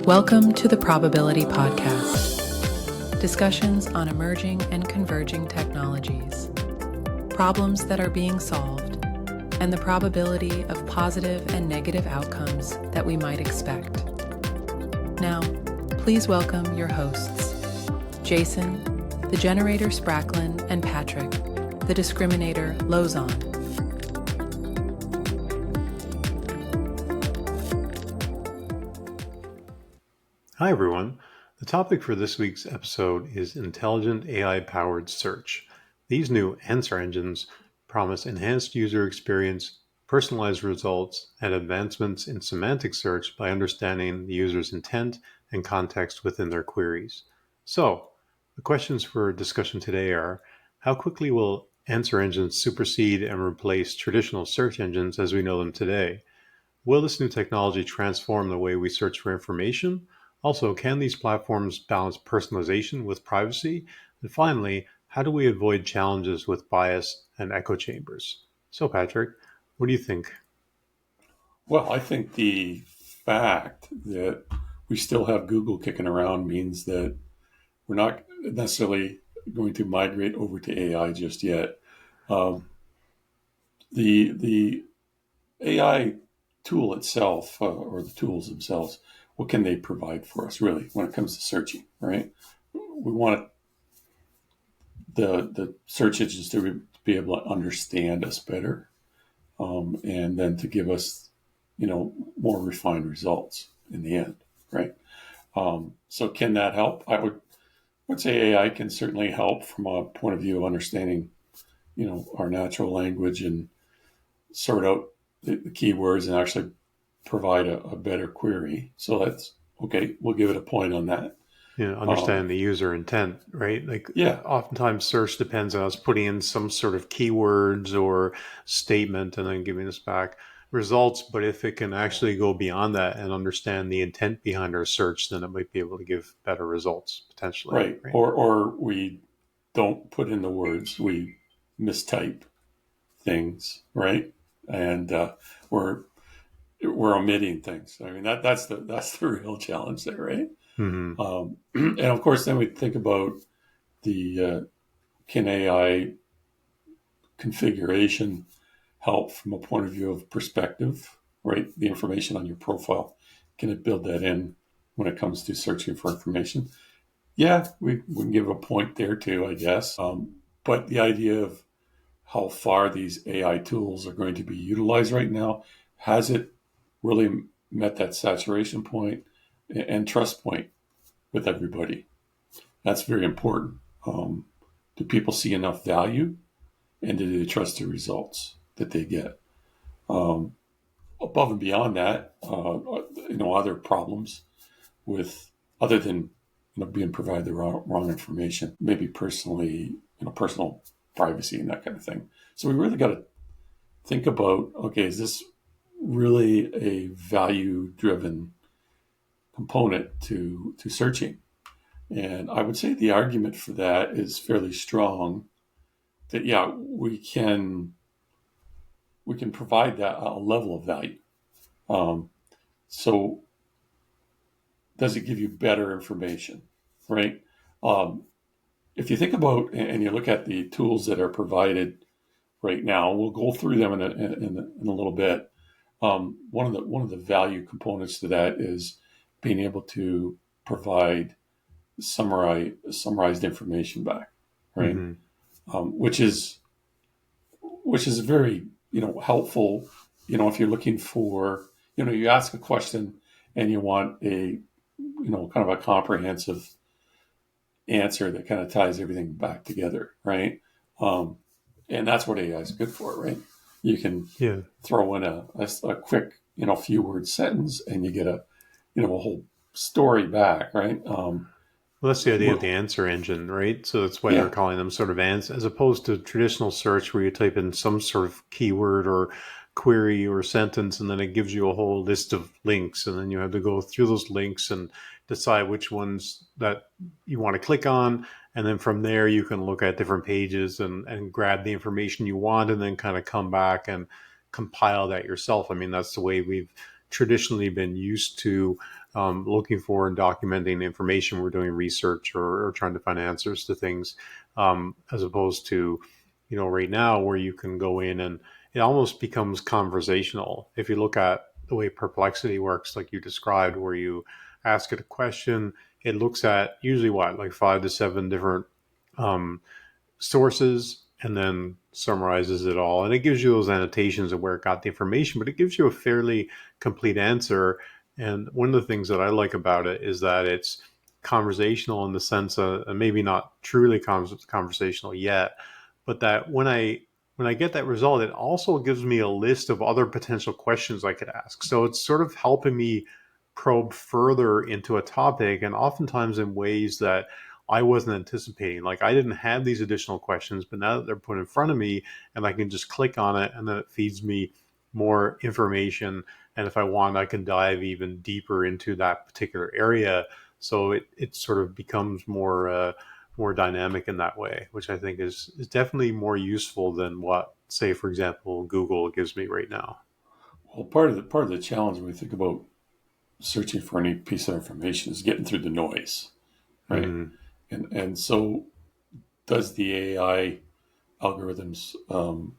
Welcome to the Probability Podcast. Discussions on emerging and converging technologies, problems that are being solved, and the probability of positive and negative outcomes that we might expect. Now, please welcome your hosts, Jason, the generator Spracklin, and Patrick, the discriminator Lozon. Hi everyone. The topic for this week's episode is intelligent AI-powered search. These new answer engines promise enhanced user experience, personalized results, and advancements in semantic search by understanding the user's intent and context within their queries. So, the questions for discussion today are, how quickly will answer engines supersede and replace traditional search engines as we know them today? Will this new technology transform the way we search for information? Also, can these platforms balance personalization with privacy? And finally, how do we avoid challenges with bias and echo chambers? So, Patrick, what do you think? Well, I think the fact that we still have Google kicking around means that we're not necessarily going to migrate over to AI just yet. The AI tool itself, or the tools themselves, what can they provide for us really when it comes to searching, right? We want the search engines to be able to understand us better, and then to give us, more refined results in the end, right? So can that help? I would say AI can certainly help from a point of view of understanding, our natural language and sort out the keywords and actually provide a better query. So that's okay. We'll give it a point on that. Understand the user intent, right? Oftentimes search depends on us putting in some sort of keywords or statement and then giving us back results. But if it can actually go beyond that and understand the intent behind our search, then it might be able to give better results potentially. Right. Or we don't put in the words, we mistype things, right? And we're omitting things. I mean, that's the real challenge there, right? Mm-hmm. And of course, then we think about the can AI configuration help from a point of view of perspective, right? The information on your profile, can it build that in when it comes to searching for information? Yeah, we can give a point there too, I guess. But the idea of how far these AI tools are going to be utilized right now, has it really met that saturation point and trust point with everybody? That's very important. Do people see enough value, and do they trust the results that they get? Above and beyond that, other problems with, other than being provided the wrong information, maybe personal privacy and that kind of thing. So we really got to think about, okay, is this really a value-driven component to searching? And I would say the argument for that is fairly strong, that, yeah, we can provide that a level of value. So does it give you better information, right? If you think about and you look at the tools that are provided right now, we'll go through them in a little bit. One of the value components to that is being able to provide summarized information back, right? Mm-hmm. Which is very helpful. If you're looking for, you ask a question and you want a kind of a comprehensive answer that kind of ties everything back together, right? And that's what AI is good for, right? You can throw in a quick, few word sentence and you get a whole story back, right? Well, that's the idea of the answer engine, right? So that's why they're calling them sort of as opposed to traditional search where you type in some sort of keyword or query or sentence, and then it gives you a whole list of links, and then you have to go through those links and decide which ones that you want to click on. And then from there, you can look at different pages and grab the information you want and then kind of come back and compile that yourself. I mean, that's the way we've traditionally been used to looking for and documenting information. We're doing research or trying to find answers to things, as opposed to, right now where you can go in and it almost becomes conversational. If you look at the way Perplexity works, like you described, where you ask it a question, it looks at usually what, like 5 to 7 different um, sources and then summarizes it all. And it gives you those annotations of where it got the information, but it gives you a fairly complete answer. And one of the things that I like about it is that it's conversational in the sense of, and maybe not truly conversational yet, but that when I get that result, it also gives me a list of other potential questions I could ask. So it's sort of helping me probe further into a topic, and oftentimes in ways that I wasn't anticipating. Like I didn't have these additional questions, but now that they're put in front of me and I can just click on it and then it feeds me more information. And if I want, I can dive even deeper into that particular area. So it sort of becomes more dynamic in that way, which I think is definitely more useful than what, say, for example, Google gives me right now. Well, part of the challenge when we think about searching for any piece of information is getting through the noise, right? Mm-hmm. And so does the AI algorithms,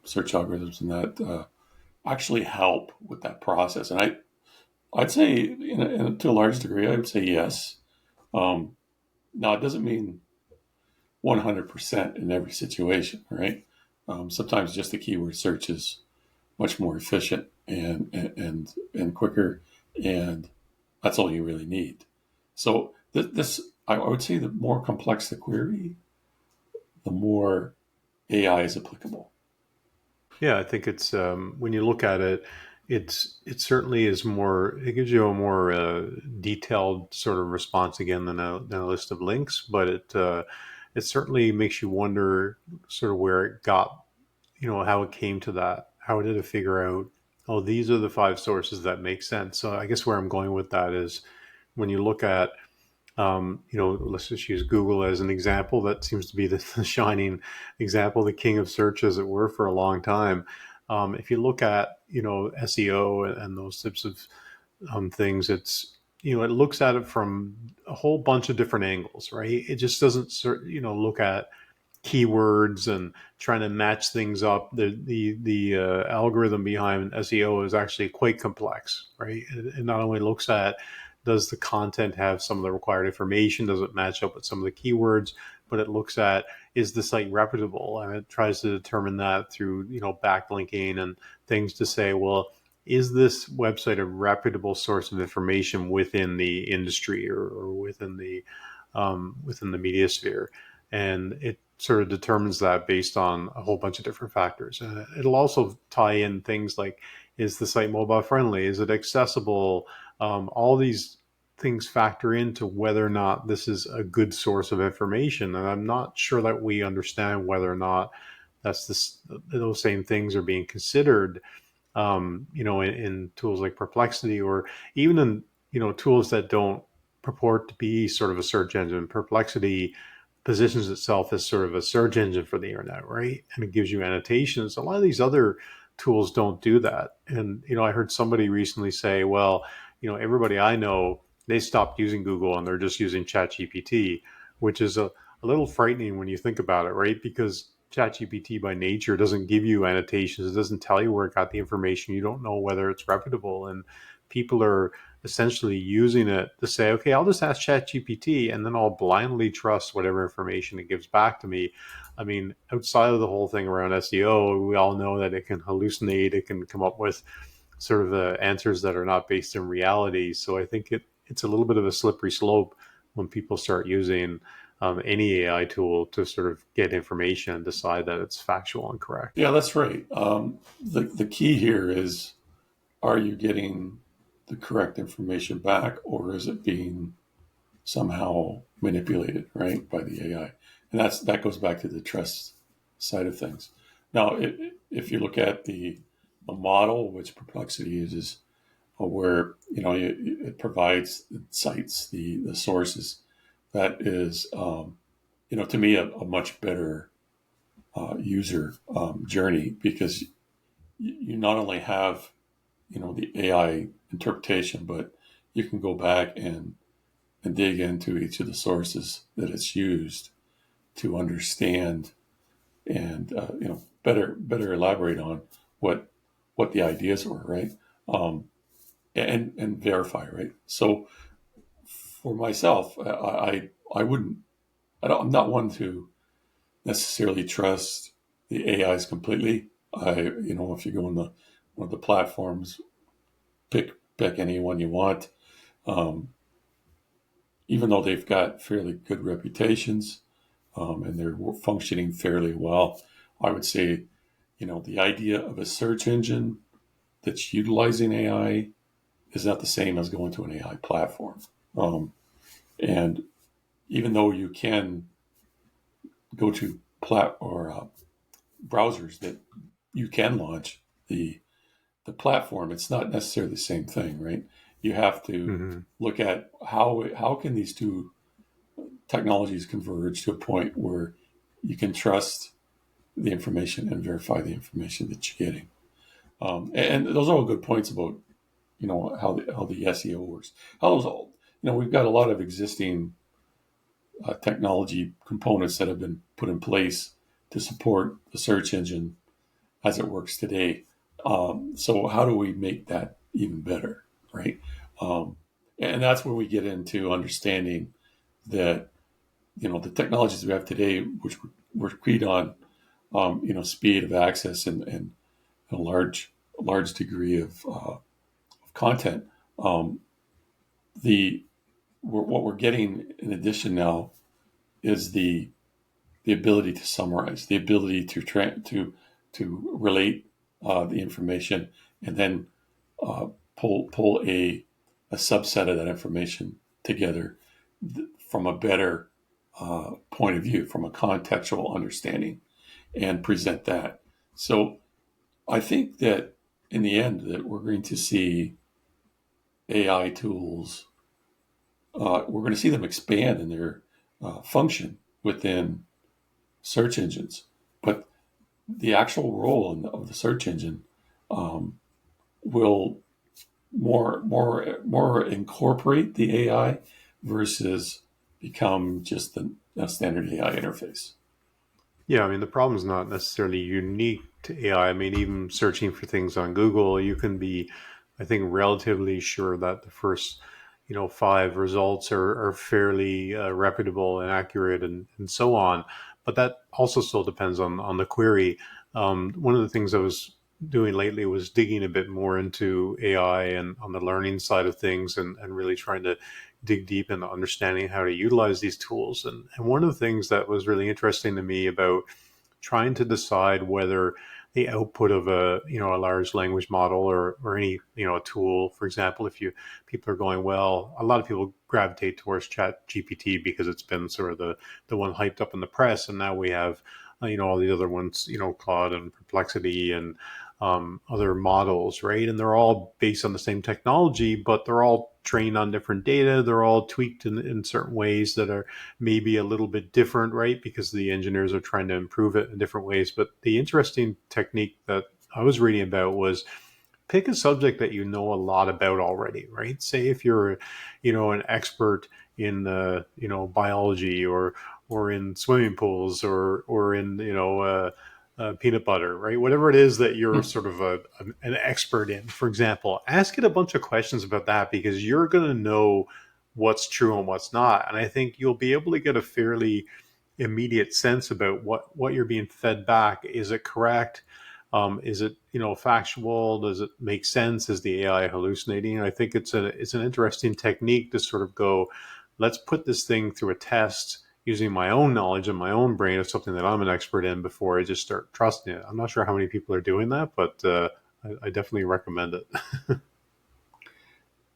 search algorithms, and that actually help with that process? And I'd say, to a large degree, I would say yes. Um, Now, it doesn't mean 100% in every situation, right? Sometimes just the keyword search is much more efficient and quicker, and that's all you really need. So this, I would say, the more complex the query, the more AI is applicable. Yeah, I think it's when you look at it, it certainly is more. It gives you a more detailed sort of response again than a list of links, but it certainly makes you wonder sort of where it got, how it came to that. How did it figure out? Oh, these are the 5 sources that make sense. So I guess where I'm going with that is when you look at let's just use Google as an example. That seems to be the shining example, the king of search, as it were, for a long time. If you look at, SEO and those types of things, it looks at it from a whole bunch of different angles, right? It just doesn't, look at keywords and trying to match things up. The algorithm behind SEO is actually quite complex, right? It not only looks at, does the content have some of the required information, does it match up with some of the keywords, but it looks at, is the site reputable, and it tries to determine that through backlinking and things to say, well, is this website a reputable source of information within the industry or within the media sphere, and it sort of determines that based on a whole bunch of different factors. It'll also tie in things like, is the site mobile friendly? Is it accessible? All these things factor into whether or not this is a good source of information. And I'm not sure that we understand whether or not those same things are being considered, in tools like Perplexity, or even in, tools that don't purport to be sort of a search engine. Perplexity positions itself as sort of a search engine for the internet, right? And it gives you annotations. A lot of these other tools don't do that. And, I heard somebody recently say, well, everybody I know, they stopped using Google and they're just using ChatGPT, which is a little frightening when you think about it, right? Because ChatGPT by nature doesn't give you annotations. It doesn't tell you where it got the information. You don't know whether it's reputable. And people are essentially using it to say, okay, I'll just ask ChatGPT and then I'll blindly trust whatever information it gives back to me. I mean, outside of the whole thing around SEO, we all know that it can hallucinate. It can come up with sort of answers that are not based in reality. So I think it's a little bit of a slippery slope when people start using any AI tool to sort of get information and decide that it's factual and correct. Yeah, that's right. The key here is, are you getting the correct information back, or is it being somehow manipulated, right, by the AI? And that goes back to the trust side of things. Now, if you look at the model, which Perplexity uses, where it provides, it cites the sources, that is, to me, a much better user journey, because you not only have the AI interpretation, but you can go back and dig into each of the sources that it's used to understand and better elaborate on what the ideas were, right? Um, and verify, right? So for myself, I wouldn't. I'm not one to necessarily trust the AIs completely. If you go on the one of the platforms, pick any one you want. Um, Even though they've got fairly good reputations, and they're functioning fairly well, I would say, the idea of a search engine that's utilizing AI is not the same as going to an AI platform. And even though you can go to browsers that you can launch the platform, it's not necessarily the same thing, right? You have to Hmm. look at how can these two technologies converge to a point where you can trust the information and verify the information that you're getting. And those are all good points about how the SEO works. How those all we've got a lot of existing technology components that have been put in place to support the search engine as it works today. So how do we make that even better, right? Um, and that's where we get into understanding that the technologies we have today, which were keyed on speed of access and a large degree of content. Um, the what we're getting in addition now is the ability to summarize, the ability to relate the information, and then pull a subset of that information together from a better point of view, from a contextual understanding, and present that. So I think that in the end, that we're going to see AI tools. We're going to see them expand in their function within search engines, but the actual role of the search engine um, will more incorporate the AI versus become just a standard AI interface. Yeah, I mean, the problem is not necessarily unique to AI. I mean, even searching for things on Google, you can be, I think, relatively sure that the first, five results are fairly reputable and accurate and so on. But that also still depends on the query. One of the things I was doing lately was digging a bit more into AI and on the learning side of things and really trying to dig deep into understanding how to utilize these tools. And one of the things that was really interesting to me about trying to decide whether the output of a large language model or any a tool, for example, if you people are going, well, a lot of people gravitate towards Chat GPT because it's been sort of the one hyped up in the press, and now we have all the other ones, Claude and Perplexity and other models, right? And they're all based on the same technology, but they're all trained on different data. They're all tweaked in certain ways that are maybe a little bit different, right? Because the engineers are trying to improve it in different ways. But the interesting technique that I was reading about was pick a subject that you know a lot about already, right? Say if you're, an expert in, biology or in swimming pools or in, peanut butter, right? Whatever it is that you're sort of an expert in, for example, ask it a bunch of questions about that because you're going to know what's true and what's not. And I think you'll be able to get a fairly immediate sense about what you're being fed back. Is it correct? Is it factual? Does it make sense? Is the AI hallucinating? I think it's an interesting technique to sort of go, let's put this thing through a test using my own knowledge and my own brain of something that I'm an expert in before I just start trusting it. I'm not sure how many people are doing that, but I definitely recommend it.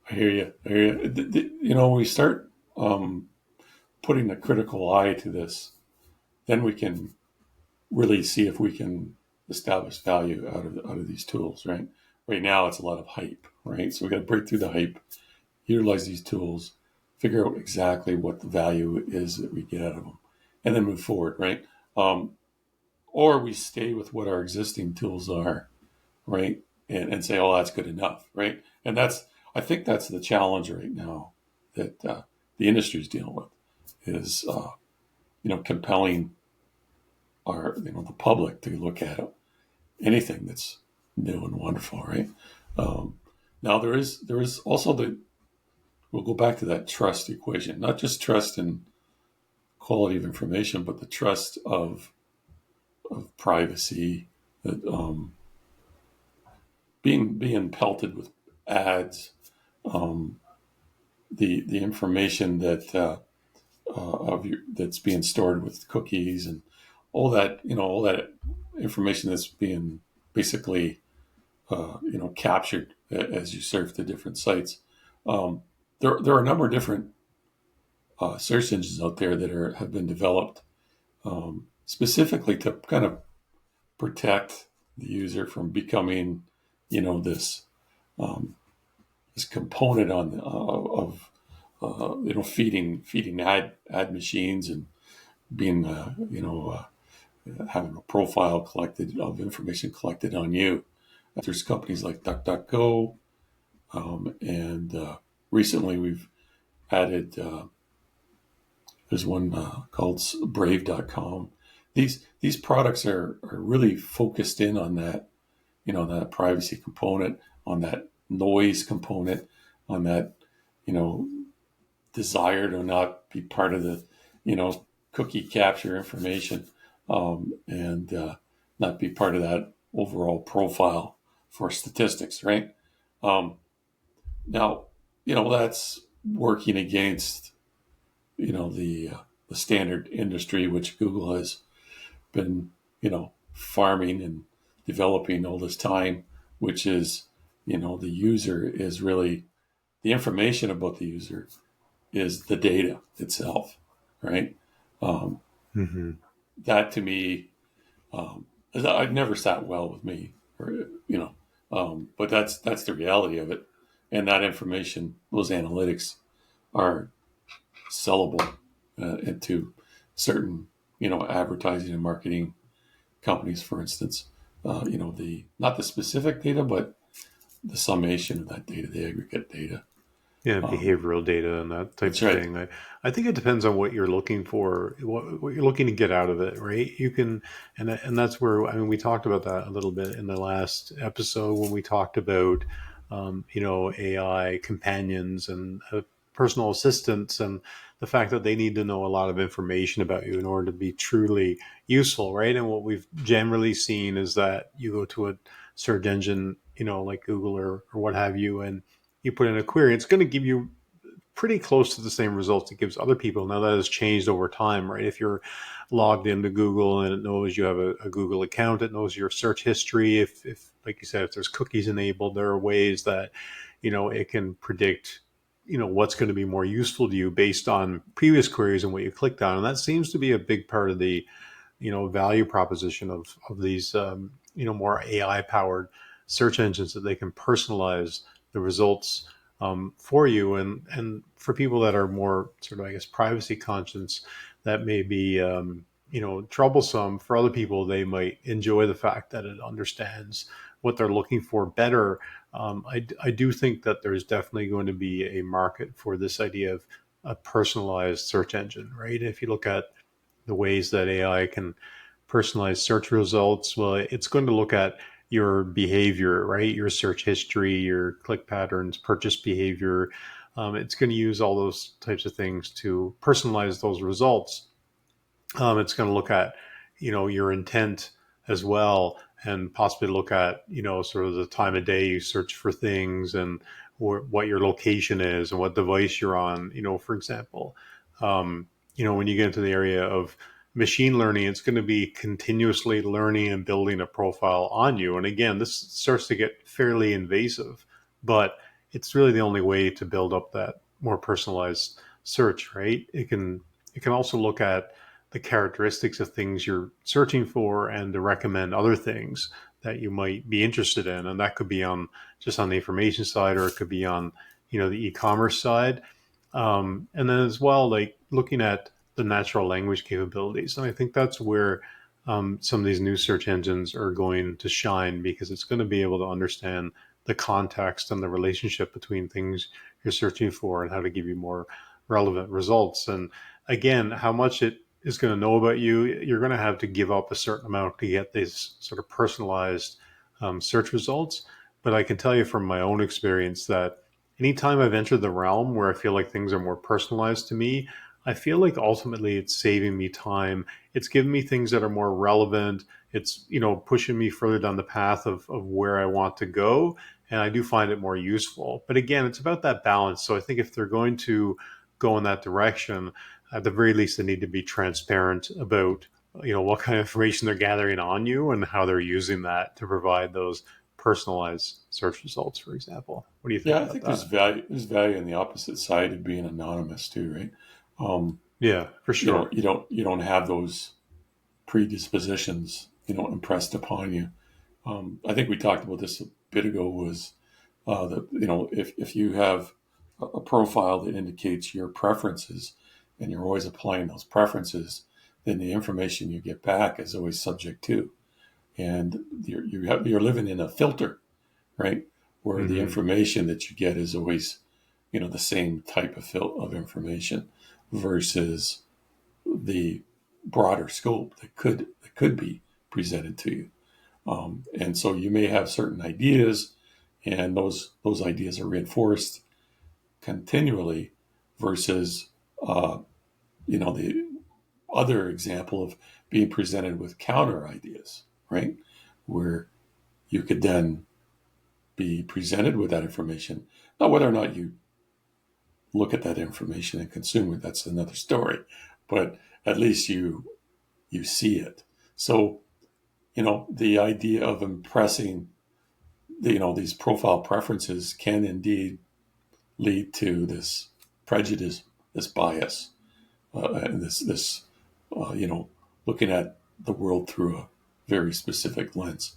I hear you. I hear you. We start putting a critical eye to this, then we can really see if we can establish value out of these tools, right? Right now, it's a lot of hype, right? So we got to break through the hype, utilize these tools, figure out exactly what the value is that we get out of them, and then move forward, right? Or we stay with what our existing tools are, right? And say, oh, that's good enough, right? And I think that's the challenge right now that the industry is dealing with is compelling the public to look at anything that's new and wonderful, right? Um, Now there is also we'll go back to that trust equation, not just trust in quality of information, but the trust of privacy, that being pelted with ads, um, the information that's being stored with cookies and all that information that's being basically captured as you surf the different sites. Um, there are a number of different search engines out there that have been developed specifically to kind of protect the user from becoming, this um, this component of feeding ad machines and being having a profile collected of information collected on you. There's companies like DuckDuckGo, and recently we've added. There's one called Brave.com. These products are really focused in on that, that privacy component, on that noise component, on that, you know, desire to not be part of the, cookie capture information, and not be part of that overall profile for statistics, right? Um, Now, that's working against, the standard industry, which Google has been, farming and developing all this time, which is, the user is really the information about the user is the data itself, right? Um, Mm-hmm. that to me, I've never sat well with me, or, but that's the reality of it, and that information, those analytics, are sellable into certain, advertising and marketing companies, for instance. The not the specific data, but the summation of that data, the aggregate data. Yeah, Um, behavioral data and that type that's of right. thing. I think it depends on what you're looking for, what you're looking to get out of it, right? You can, and that's where, I mean, we talked about that a little bit in the last episode when we talked about, AI companions and personal assistants and the fact that they need to know a lot of information about you in order to be truly useful, right? And what we've generally seen is that you go to a search engine, like Google or what have you, and you put in a query, it's going to give you pretty close to the same results it gives other people. Now that has changed over time, right? If you're logged into Google and it knows you have a Google account, it knows your search history. If like you said, if there's cookies enabled, there are ways that, it can predict, what's going to be more useful to you based on previous queries and what you clicked on. And that seems to be a big part of the, value proposition of these, more AI powered search engines, that they can personalize the results for you, and for people that are more sort of, I guess, privacy conscious, that may be troublesome. For other people, they might enjoy the fact that it understands what they're looking for better. I do think that there's definitely going to be a market for this idea of a personalized search engine, right? If you look at the ways that AI can personalize search results, well, it's going to look at your behavior, right? Your search history, your click patterns, purchase behavior. It's going to use all those types of things to personalize those results. It's going to look at, your intent as well, and possibly look at, sort of the time of day you search for things, and what your location is and what device you're on, for example. When you get into the area of machine learning, it's going to be continuously learning and building a profile on you. And again, this starts to get fairly invasive, but it's really the only way to build up that more personalized search, right? It can also look at the characteristics of things you're searching for and to recommend other things that you might be interested in. And that could be on just on the information side, or it could be on, the e-commerce side. And then as well, like looking at the natural language capabilities. And I think that's where some of these new search engines are going to shine, because it's going to be able to understand the context and the relationship between things you're searching for and how to give you more relevant results. And again, how much it is going to know about you, you're going to have to give up a certain amount to get these sort of personalized search results. But I can tell you from my own experience that anytime I've entered the realm where I feel like things are more personalized to me, I feel like ultimately it's saving me time. It's giving me things that are more relevant. It's, pushing me further down the path of where I want to go. And I do find it more useful. But again, it's about that balance. So I think if they're going to go in that direction, at the very least, they need to be transparent about, what kind of information they're gathering on you and how they're using that to provide those personalized search results, for example. What do you think Yeah, I about think there's that? value. There's value on the opposite side of being anonymous too, right? Um, Yeah, for sure. you don't have those predispositions, impressed upon you. I think we talked about this a bit ago. Was that if you have a profile that indicates your preferences, and you're always applying those preferences, then the information you get back is always subject to, and you're living in a filter, right? Where the Hmm. information that you get is always, the same type of information versus the broader scope that could be presented to you. And so you may have certain ideas, and those ideas are reinforced continually versus the other example of being presented with counter ideas, right? Where you could then be presented with that information. Now, whether or not you look at that information and consume it, that's another story. But at least you see it. So, the idea of impressing these profile preferences can indeed lead to this prejudice, this bias, and this looking at the world through a very specific lens,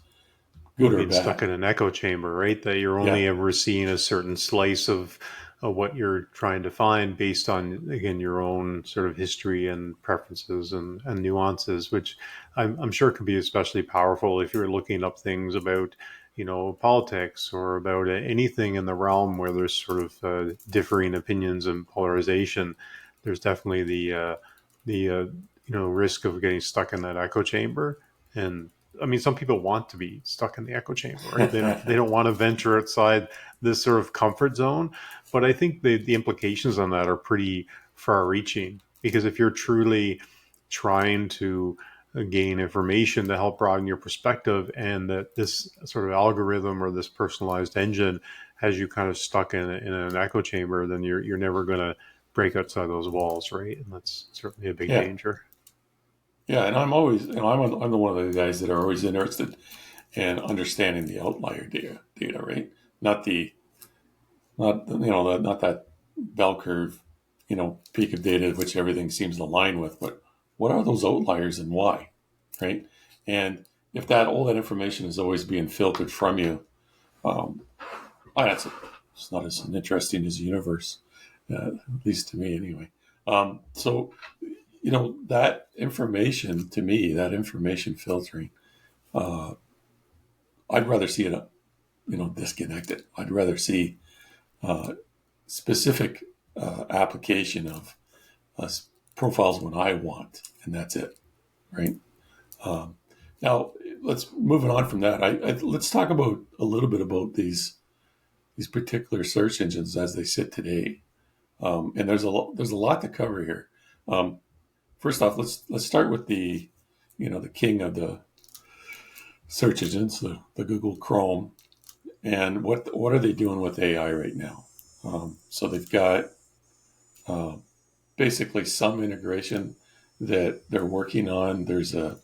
Well, good or being stuck bad. in an echo chamber, right? That you're Yeah, only ever seeing a certain slice of what you're trying to find based on, again, your own sort of history and preferences and nuances, which I'm sure can be especially powerful if you're looking up things about, politics or about anything in the realm where there's sort of differing opinions and polarization. There's definitely the risk of getting stuck in that echo chamber. And I mean, some people want to be stuck in the echo chamber, right? They don't want to venture outside this sort of comfort zone. But I think the implications on that are pretty far reaching, because if you're truly trying to gain information to help broaden your perspective, and that this sort of algorithm or this personalized engine has you kind of stuck in an echo chamber, then you're never going to break outside those walls, right? And that's certainly a big yeah, danger. yeah. And I'm always, I'm the one of the guys that are always interested in understanding the outlier data, right? Not the not that bell curve, peak of data which everything seems to align with, but what are those outliers and why, right? And if all that information is always being filtered from you, um, it's not as interesting as the universe, at least to me anyway. So that information, to me, that information filtering, uh, I'd rather see it, disconnected. I'd rather see uh, specific application of uh, profiles when I want, and that's it, right? Um, Now, let's moving on from that. Let's talk about a little bit about these particular search engines as they sit today. And there's a lot to cover here. Um, First off, let's start with the king of the search engines, the Google Chrome, and what are they doing with AI right now? So they've got uh, basically some integration that they're working on. There's a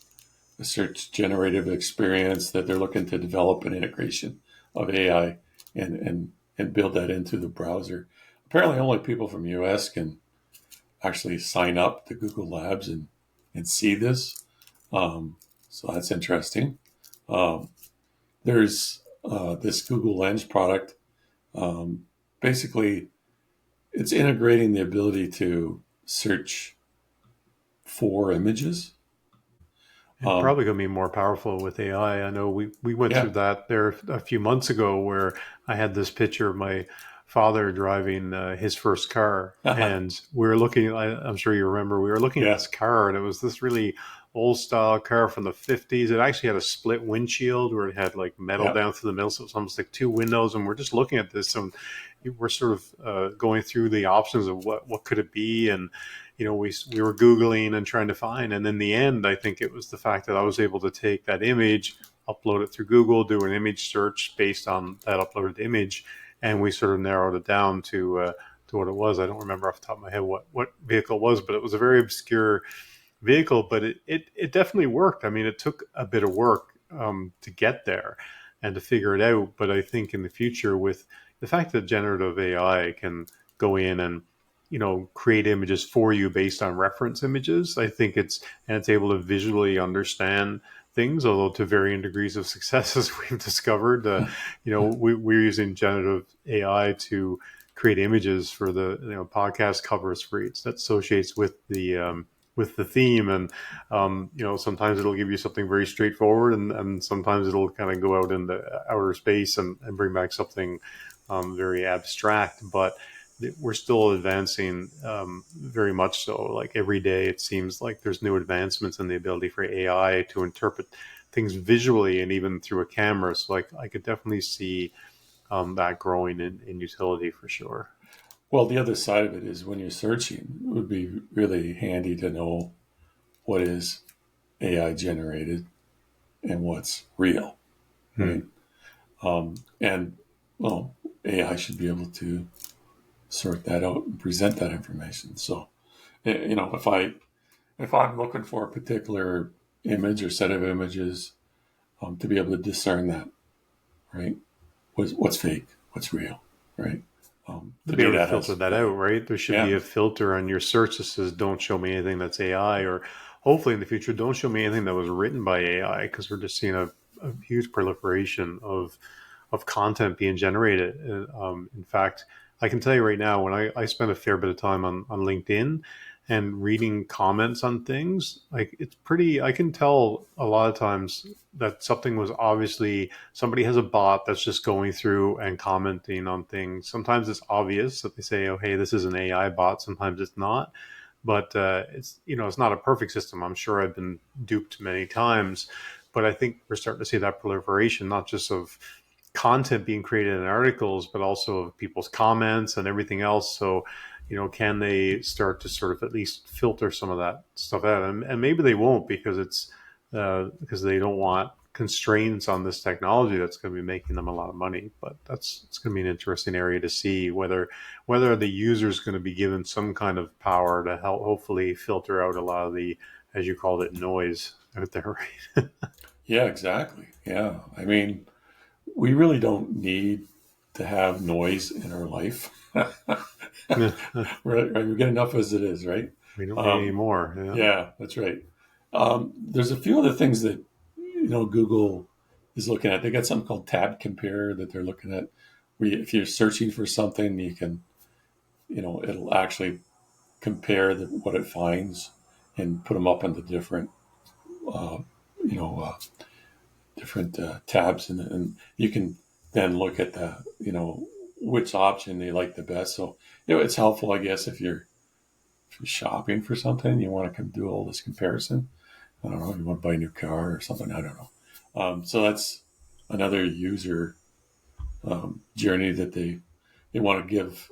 search generative experience that they're looking to develop an integration of AI and build that into the browser. Apparently, only people from US can actually sign up to Google Labs and see this. So that's interesting. Um, there's this Google Lens product. Um, Basically, it's integrating the ability to search for images And probably going to be more powerful with AI. I know we went through Yeah. that there a few months ago where I had this picture of my father driving his first car. And we were looking, I'm sure you remember, we were looking at Yeah. this car and it was this really old style car from the 50s. It actually had a split windshield where it had like metal Yeah. down through the middle. So it was almost like two windows. And we're just looking at this and we're sort of going through the options of what could it be. And we were Googling and trying to find. And in the end, I think it was the fact that I was able to take that image, upload it through Google, do an image search based on that uploaded image, and we sort of narrowed it down to what it was. I don't remember off the top of my head what vehicle it was, but it was a very obscure vehicle, but it definitely worked. I mean, it took a bit of work to get there and to figure it out. But I think in the future, with the fact that generative AI can go in and create images for you based on reference images, I think it's able to visually understand things, although to varying degrees of success, as we've discovered. We're using generative AI to create images for the podcast covers for each that associates with the theme. And sometimes it'll give you something very straightforward, and sometimes it'll kind of go out into outer space and bring back something very abstract. But we're still advancing very much so. Like every day it seems like there's new advancements in the ability for AI to interpret things visually and even through a camera. So like I could definitely see that growing in utility for sure. Well, the other side of it is when you're searching, it would be really handy to know what is AI generated and what's real, right? Hmm. And well, AI should be able to sort that out and present that information. So, if I'm looking for a particular image or set of images, to be able to discern that, right? What's fake, what's real, right? To To be me, able to that filter has that out, value. right? There should be Yeah, a filter on your search that says, don't show me anything that's AI, or hopefully in the future, don't show me anything that was written by AI, because we're just seeing a huge proliferation of content being generated. In fact, I can tell you right now, when I spend a fair bit of time on LinkedIn and reading comments on things, like it's pretty, I can tell a lot of times that something was obviously somebody has a bot that's just going through and commenting on things. Sometimes it's obvious that they say, oh, hey, this is an AI bot. Sometimes it's not. But it's not a perfect system. I'm sure I've been duped many times, but I think we're starting to see that proliferation, not just of content being created in articles, but also of people's comments and everything else. So, can they start to sort of at least filter some of that stuff out? And maybe they won't, because they don't want constraints on this technology that's going to be making them a lot of money. But it's going to be an interesting area to see whether the user is going to be given some kind of power to help hopefully filter out a lot of the, as you called it, noise out there. Right? yeah, exactly. Yeah, I mean, we really don't need to have noise in our life. Right? We get enough as it is, right? We don't need any Um, more. Yeah. yeah, that's right. There's a few other things that Google is looking at. They got something called Tab Compare that they're looking at. Where if you're searching for something, you can, it'll actually compare what it finds and put them up into uh, you know, uh, different tabs, and you can then look at which option they like the best. So it's helpful, I guess, if you're shopping for something, you want to do all this comparison. I don't know, you want to buy a new car or something. I don't know. So that's another user journey that they want to give,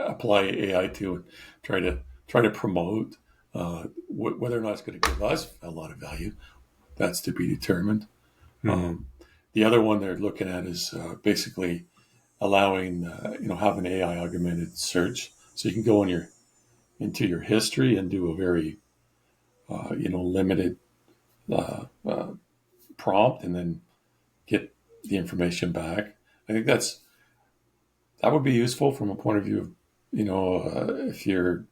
apply AI to, and try to promote. Whether or not it's going to give us a lot of value, that's to be determined. Hmm. Um, the other one they're looking at is basically allowing, have an AI augmented search, so you can go into your history and do a very, limited uh, prompt, and then get the information back. I think that would be useful from a point of view of, if you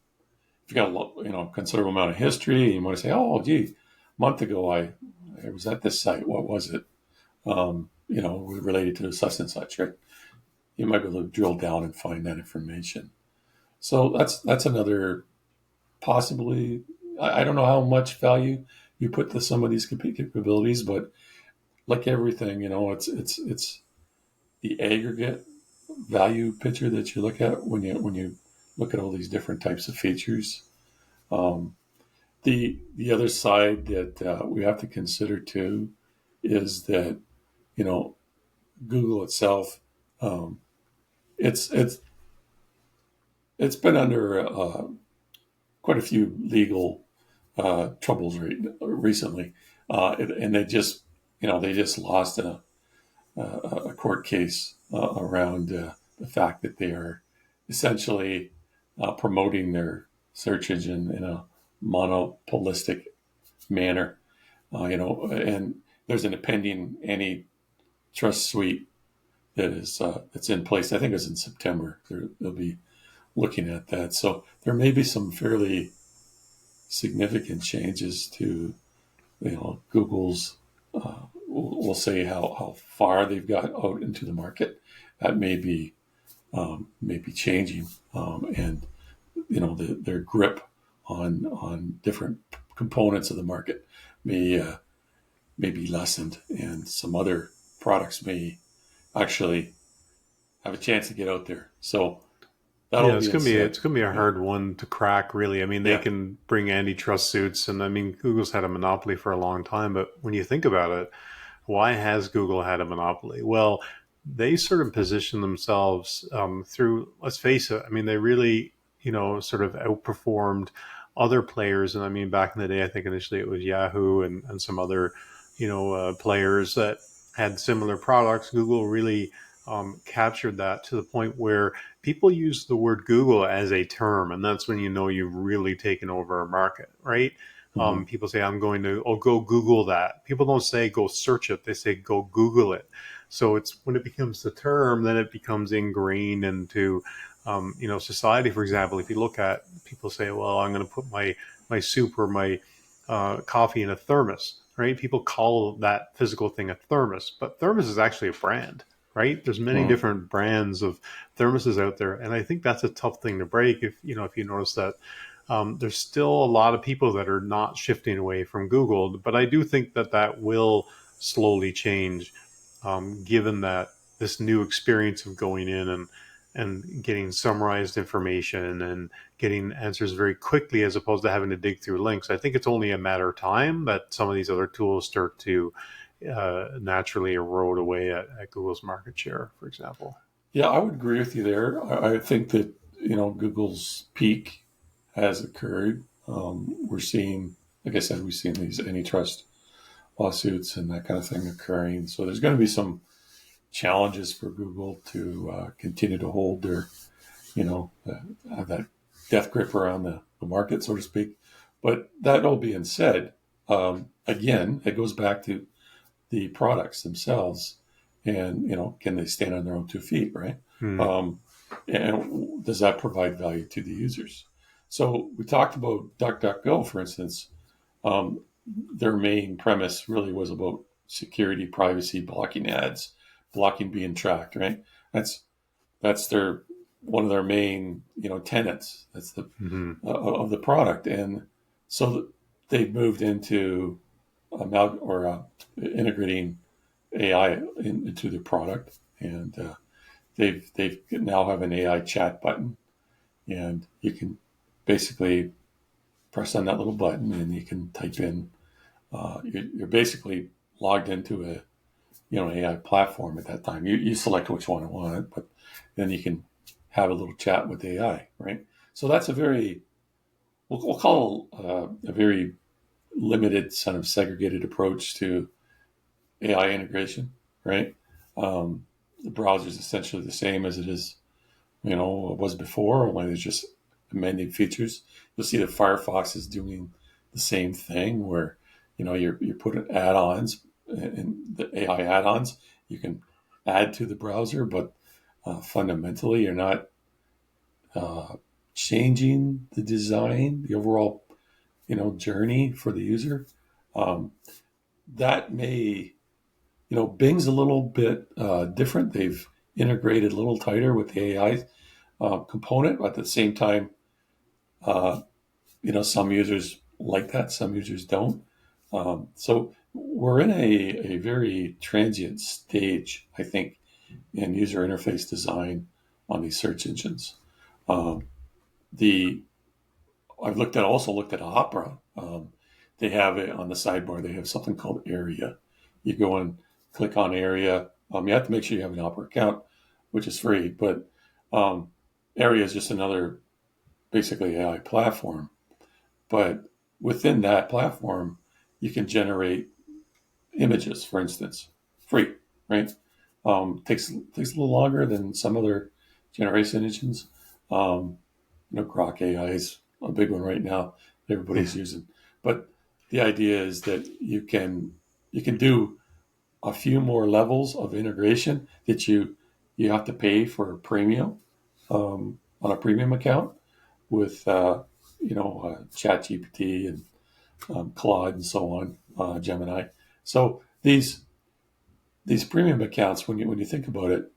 got a considerable amount of history, and you want to say, oh, gee, a month ago I was at this site. What was it? Related to such and such, right? You might be able to drill down and find that information. So that's another possibly I don't know how much value you put to some of these capabilities, but like everything, it's the aggregate value picture that you look at when you look at all these different types of features. Um, the other side that we have to consider too is that you know Google itself, um, it's it's been under quite a few legal troubles recently, and they just lost a court case around the fact that they are essentially promoting their search engine in a monopolistic manner. And there's an pending antitrust suite that is that's in place. I think it's in September. They'll be looking at that. So there may be some fairly significant changes to Google's. We'll say how far they've got out into the market. That may be changing, and their grip on different components of the market may be lessened, and some other products may actually have a chance to get out there. So that Yeah, all it's being gonna be said, a yeah, hard one to crack, really. I mean, they yeah, can bring antitrust suits, and I mean, Google's had a monopoly for a long time. But when you think about it, why has Google had a monopoly? Well, they sort of position themselves through. Let's face it. I mean, they really, sort of outperformed other players. And I mean, back in the day, I think initially it was Yahoo and some other, players that had similar products. Google really captured that to the point where people use the word Google as a term, and that's when you know you've really taken over a market, right? hmm People say, go Google that. People don't say go search it. They say go Google it. So it's when it becomes the term, then it becomes ingrained into, society. For example, if you look at people say, well, I'm going to put my soup or my coffee in a thermos, right? People call that physical thing a thermos, but thermos is actually a brand, right? There's many hmm different brands of thermoses out there, and I think that's a tough thing to break. If you notice that there's still a lot of people that are not shifting away from Google, but I do think that will slowly change, given that this new experience of going in and getting summarized information and getting answers very quickly as opposed to having to dig through links. I think it's only a matter of time that some of these other tools start to naturally erode away at Google's market share, for example. yeah. I would agree with you there. I think that Google's peak has occurred. We're seeing, like I said, we've seen these antitrust lawsuits and that kind of thing occurring. So there's going to be some challenges for Google to continue to hold their, have that death grip around the market, so to speak. But that all being said, again, it goes back to the products themselves, and can they stand on their own 2 feet, right? Hmm. Um, and does that provide value to the users? So we talked about DuckDuckGo, for instance. Um, their main premise really was about security, privacy, blocking ads, blocking being tracked. Right. That's their one of their main tenets. That's the Hmm. of the product, and so they've moved into integrating AI into their product, and they've now have an AI chat button, and you can basically press on that little button, and you can type in. You're basically logged into a AI platform at that time. You select which one you want, but then you can have a little chat with AI, right? So that's a very we'll call a very limited kind of segregated approach to AI integration, right? Um, the browser is essentially the same as it is, was before, only there's just amending features. You'll see that Firefox is doing the same thing, where you're putting add-ons and the AI add-ons you can add to the browser, but fundamentally you're not uh, changing the design, the overall journey for the user. Um, that may Bing's a little bit different. They've integrated a little tighter with the AI component, but at the same time, uh, some users like that. Some users don't. So we're in a very transient stage, I think, in user interface design on these search engines. Um, the I've also looked at Opera. They have it on the sidebar. They have something called Area. You go and click on Area. You have to make sure you have an Opera account, which is free. But um, Area is just another basically AI platform. But within that platform, you can generate images, for instance, free, right? Takes a little longer than some other generation engines. Um, Grok AI is a big one right now. Everybody's using, but the idea is that you can do a few more levels of integration that you have to pay for premium on a premium account with Chat GPT and Claude and so on, Gemini. So these premium accounts, when you think about it,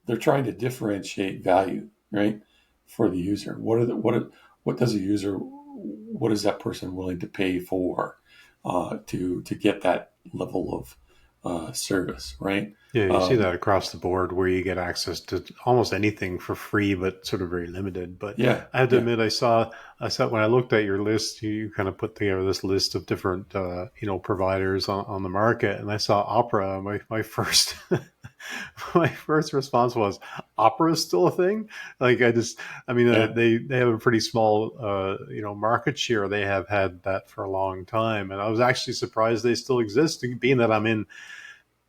they're trying to differentiate value, right, for the user. What does a user, what is that person willing to pay for to get that level of service, right? Yeah, you see Um, that across the board where you get access to almost anything for free, but sort of very limited. But yeah, I have to yeah, admit, I saw when I looked at your list, you kind of put together this list of different, providers on the market, and I saw Opera. My first, my first response was, Opera is still a thing? Like I mean, yeah, they have a pretty small, market share. They have had that for a long time, and I was actually surprised they still exist, being that I'm in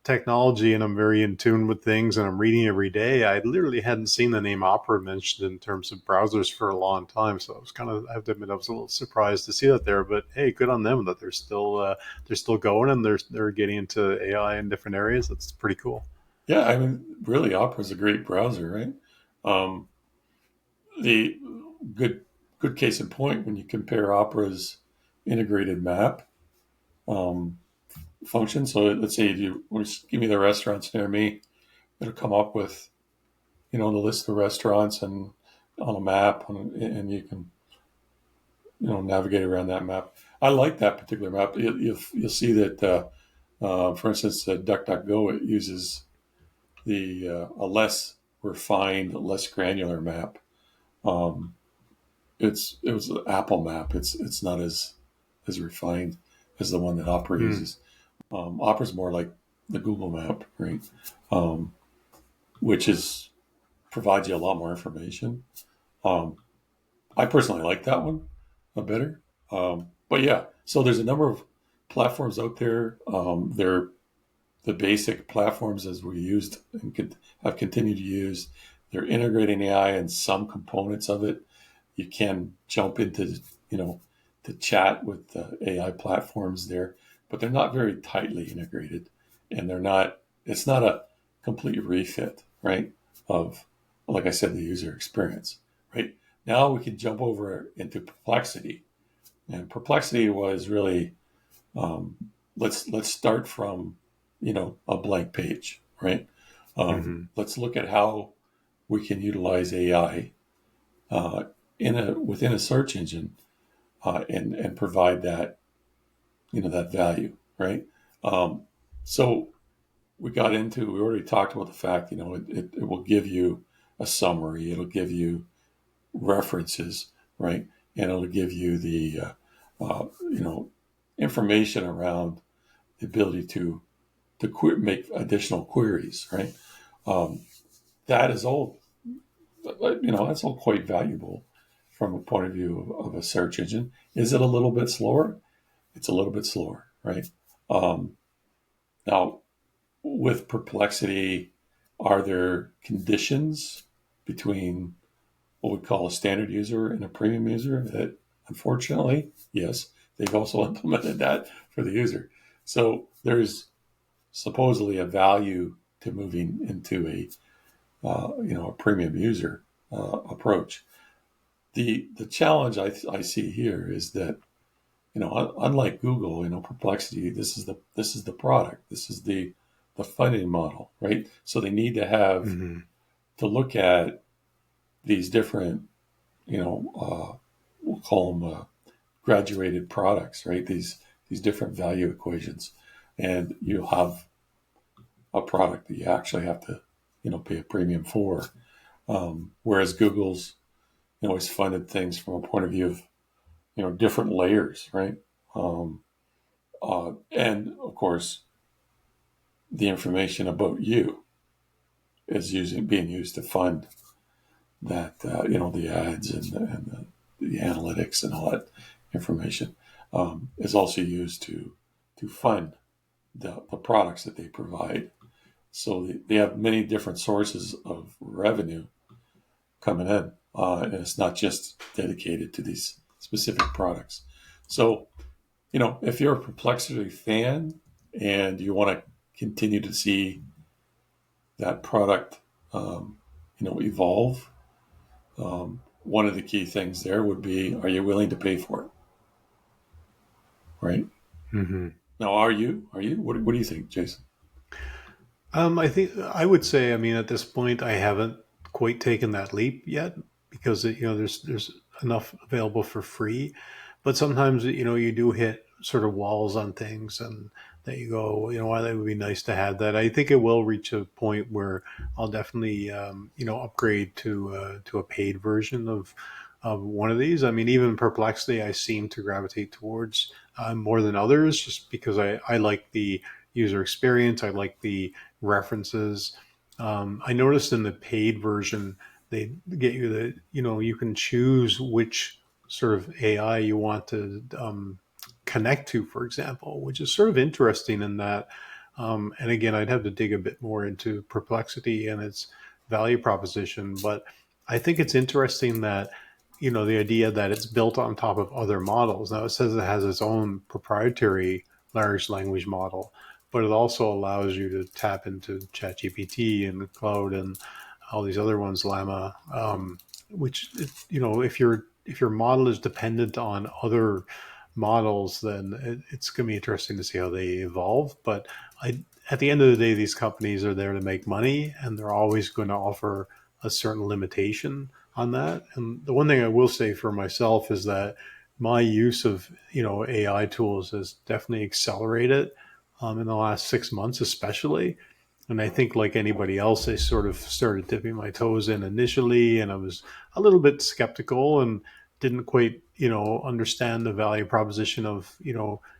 technology and I'm very in tune with things and I'm reading every day. I literally hadn't seen the name Opera mentioned in terms of browsers for a long time, so I have to admit I was a little surprised to see that there. But hey, good on them that they're still going and they're getting into AI in different areas. That's pretty cool. yeah. I mean, really, Opera is a great browser, right? Um, the good good case in point when you compare Opera's integrated map um, function. So let's say you give me the restaurants near me, it'll come up with the list of restaurants and on a map, and you can navigate around that map. I like that particular map. You'll see that, for instance, DuckDuckGo, it uses the a less refined, less granular map. Um, it was an Apple map. It's not as refined as the one that Opera Hmm. uses. Opera's more like the Google map, right? Um, which is provides you a lot more information. Um, I personally like that one a better. But yeah, so there's a number of platforms out there. They're the basic platforms as we used and have continued to use. They're integrating AI in some components of it. You can jump into, you know, to chat with the AI platforms there, but they're not very tightly integrated, and it's not a complete refit, right? Of, like I said, the user experience, right? Now we can jump over into Perplexity, and Perplexity was really um, let's start from a blank page, right? Hmm. Let's look at how we can utilize AI uh, within a search engine and provide that that value, right? Um, so we already talked about the fact it will give you a summary, it'll give you references, right, and it'll give you the information around the ability to make additional queries, right? Um, that is all that's all quite valuable from a point of view of a search engine. Is it a little bit slower? It's a little bit slower, right? Um, Now, with Perplexity, are there conditions between what we call a standard user and a premium user? That unfortunately, yes, they've also implemented that for the user. So there's supposedly a value to moving into a premium user approach. The challenge I see here is that unlike Google, Perplexity, this is the product, this is the funding model, right? So they need to have Hmm. to look at these different we'll call them graduated products, right? These different value equations, and you'll have a product that you actually have to, pay a premium for. Whereas Google's, always funded things from a point of view of, different layers, right? Um, and of course, the information about you is being used to fund that, the ads and the analytics and all that information is also used to fund the products that they provide. So they have many different sources of revenue coming in, and it's not just dedicated to these specific products. So, if you're a Perplexity fan and you want to continue to see that product, evolve, one of the key things there would be: are you willing to pay for it? Right Hmm. now, are you? Are you? What do you think, Jason? I think I would say, I mean, at this point, I haven't quite taken that leap yet because there's enough available for free, but sometimes you do hit sort of walls on things, and that you go, why that would be nice to have that. I think it will reach a point where I'll definitely upgrade to a paid version of one of these. I mean, even Perplexity, I seem to gravitate towards more than others, just because I like the user experience. I like the references. I noticed in the paid version, they get you that, you can choose which sort of AI you want to connect to, for example, which is sort of interesting in that. And again, I'd have to dig a bit more into Perplexity and its value proposition, but I think it's interesting that, the idea that it's built on top of other models. Now, it says it has its own proprietary large language model, but it also allows you to tap into ChatGPT and the cloud and all these other ones, Llama, which, if your model is dependent on other models, then it's going to be interesting to see how they evolve. But at the end of the day, these companies are there to make money, and they're always going to offer a certain limitation on that. And the one thing I will say for myself is that my use of AI tools has definitely accelerated in the last 6 months, especially. And I think, like anybody else, I sort of started dipping my toes in initially, and I was a little bit skeptical and didn't quite, understand the value proposition of,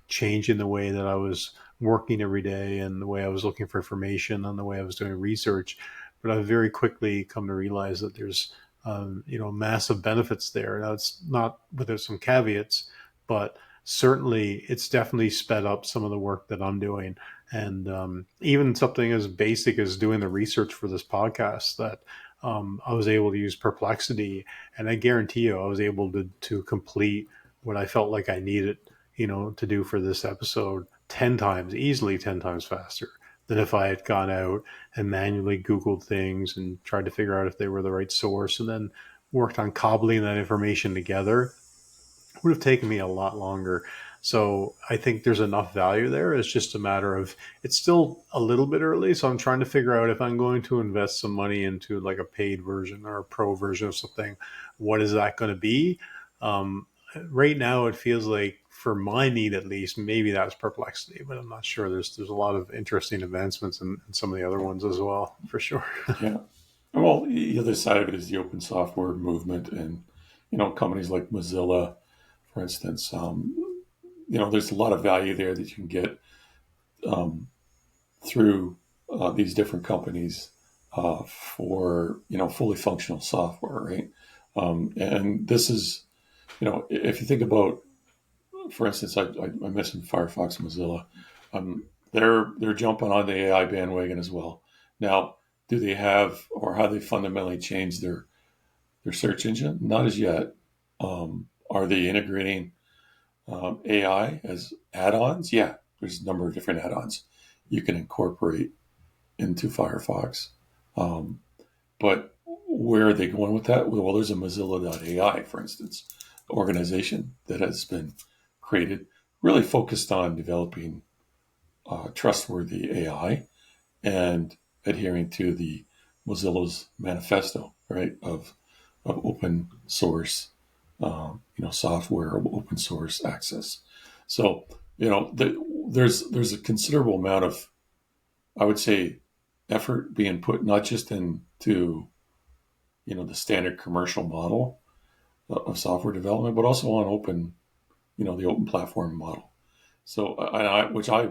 changing the way that I was working every day and the way I was looking for information and the way I was doing research. But I've very quickly come to realize that there's, massive benefits there. Now, it's not without some caveats, but certainly it's definitely sped up some of the work that I'm doing. And even something as basic as doing the research for this podcast, that I was able to use Perplexity, and I guarantee you I was able to complete what I felt like I needed, to do for this episode 10 times, easily 10 times faster than if I had gone out and manually Googled things and tried to figure out if they were the right source and then worked on cobbling that information together. It would have taken me a lot longer. So I think there's enough value there. It's just a matter of, it's still a little bit early. So I'm trying to figure out if I'm going to invest some money into like a paid version or a pro version of something, what is that going to be? Right now, it feels like, for my need at least, maybe that's Perplexity, but I'm not sure. There's a lot of interesting advancements in some of the other ones as well, for sure. Yeah. Well, the other side of it is the open software movement, and companies like Mozilla, for instance. There's a lot of value there that you can get through these different companies for fully functional software, right? And this is, if you think about, for instance, I mentioned Firefox, Mozilla. They're jumping on the AI bandwagon as well. Now, do they have, or how they fundamentally changed their search engine? Not as yet. Are they integrating AI as add-ons? Yeah, there's a number of different add-ons you can incorporate into Firefox. Um, but where are they going with that? Well, there's a Mozilla.ai, for instance, organization that has been created, really focused on developing trustworthy AI and adhering to the Mozilla's manifesto, right, of open source software or open source access. So there's a considerable amount of, I would say, effort being put not just into the standard commercial model of software development, but also on the open platform model. So which I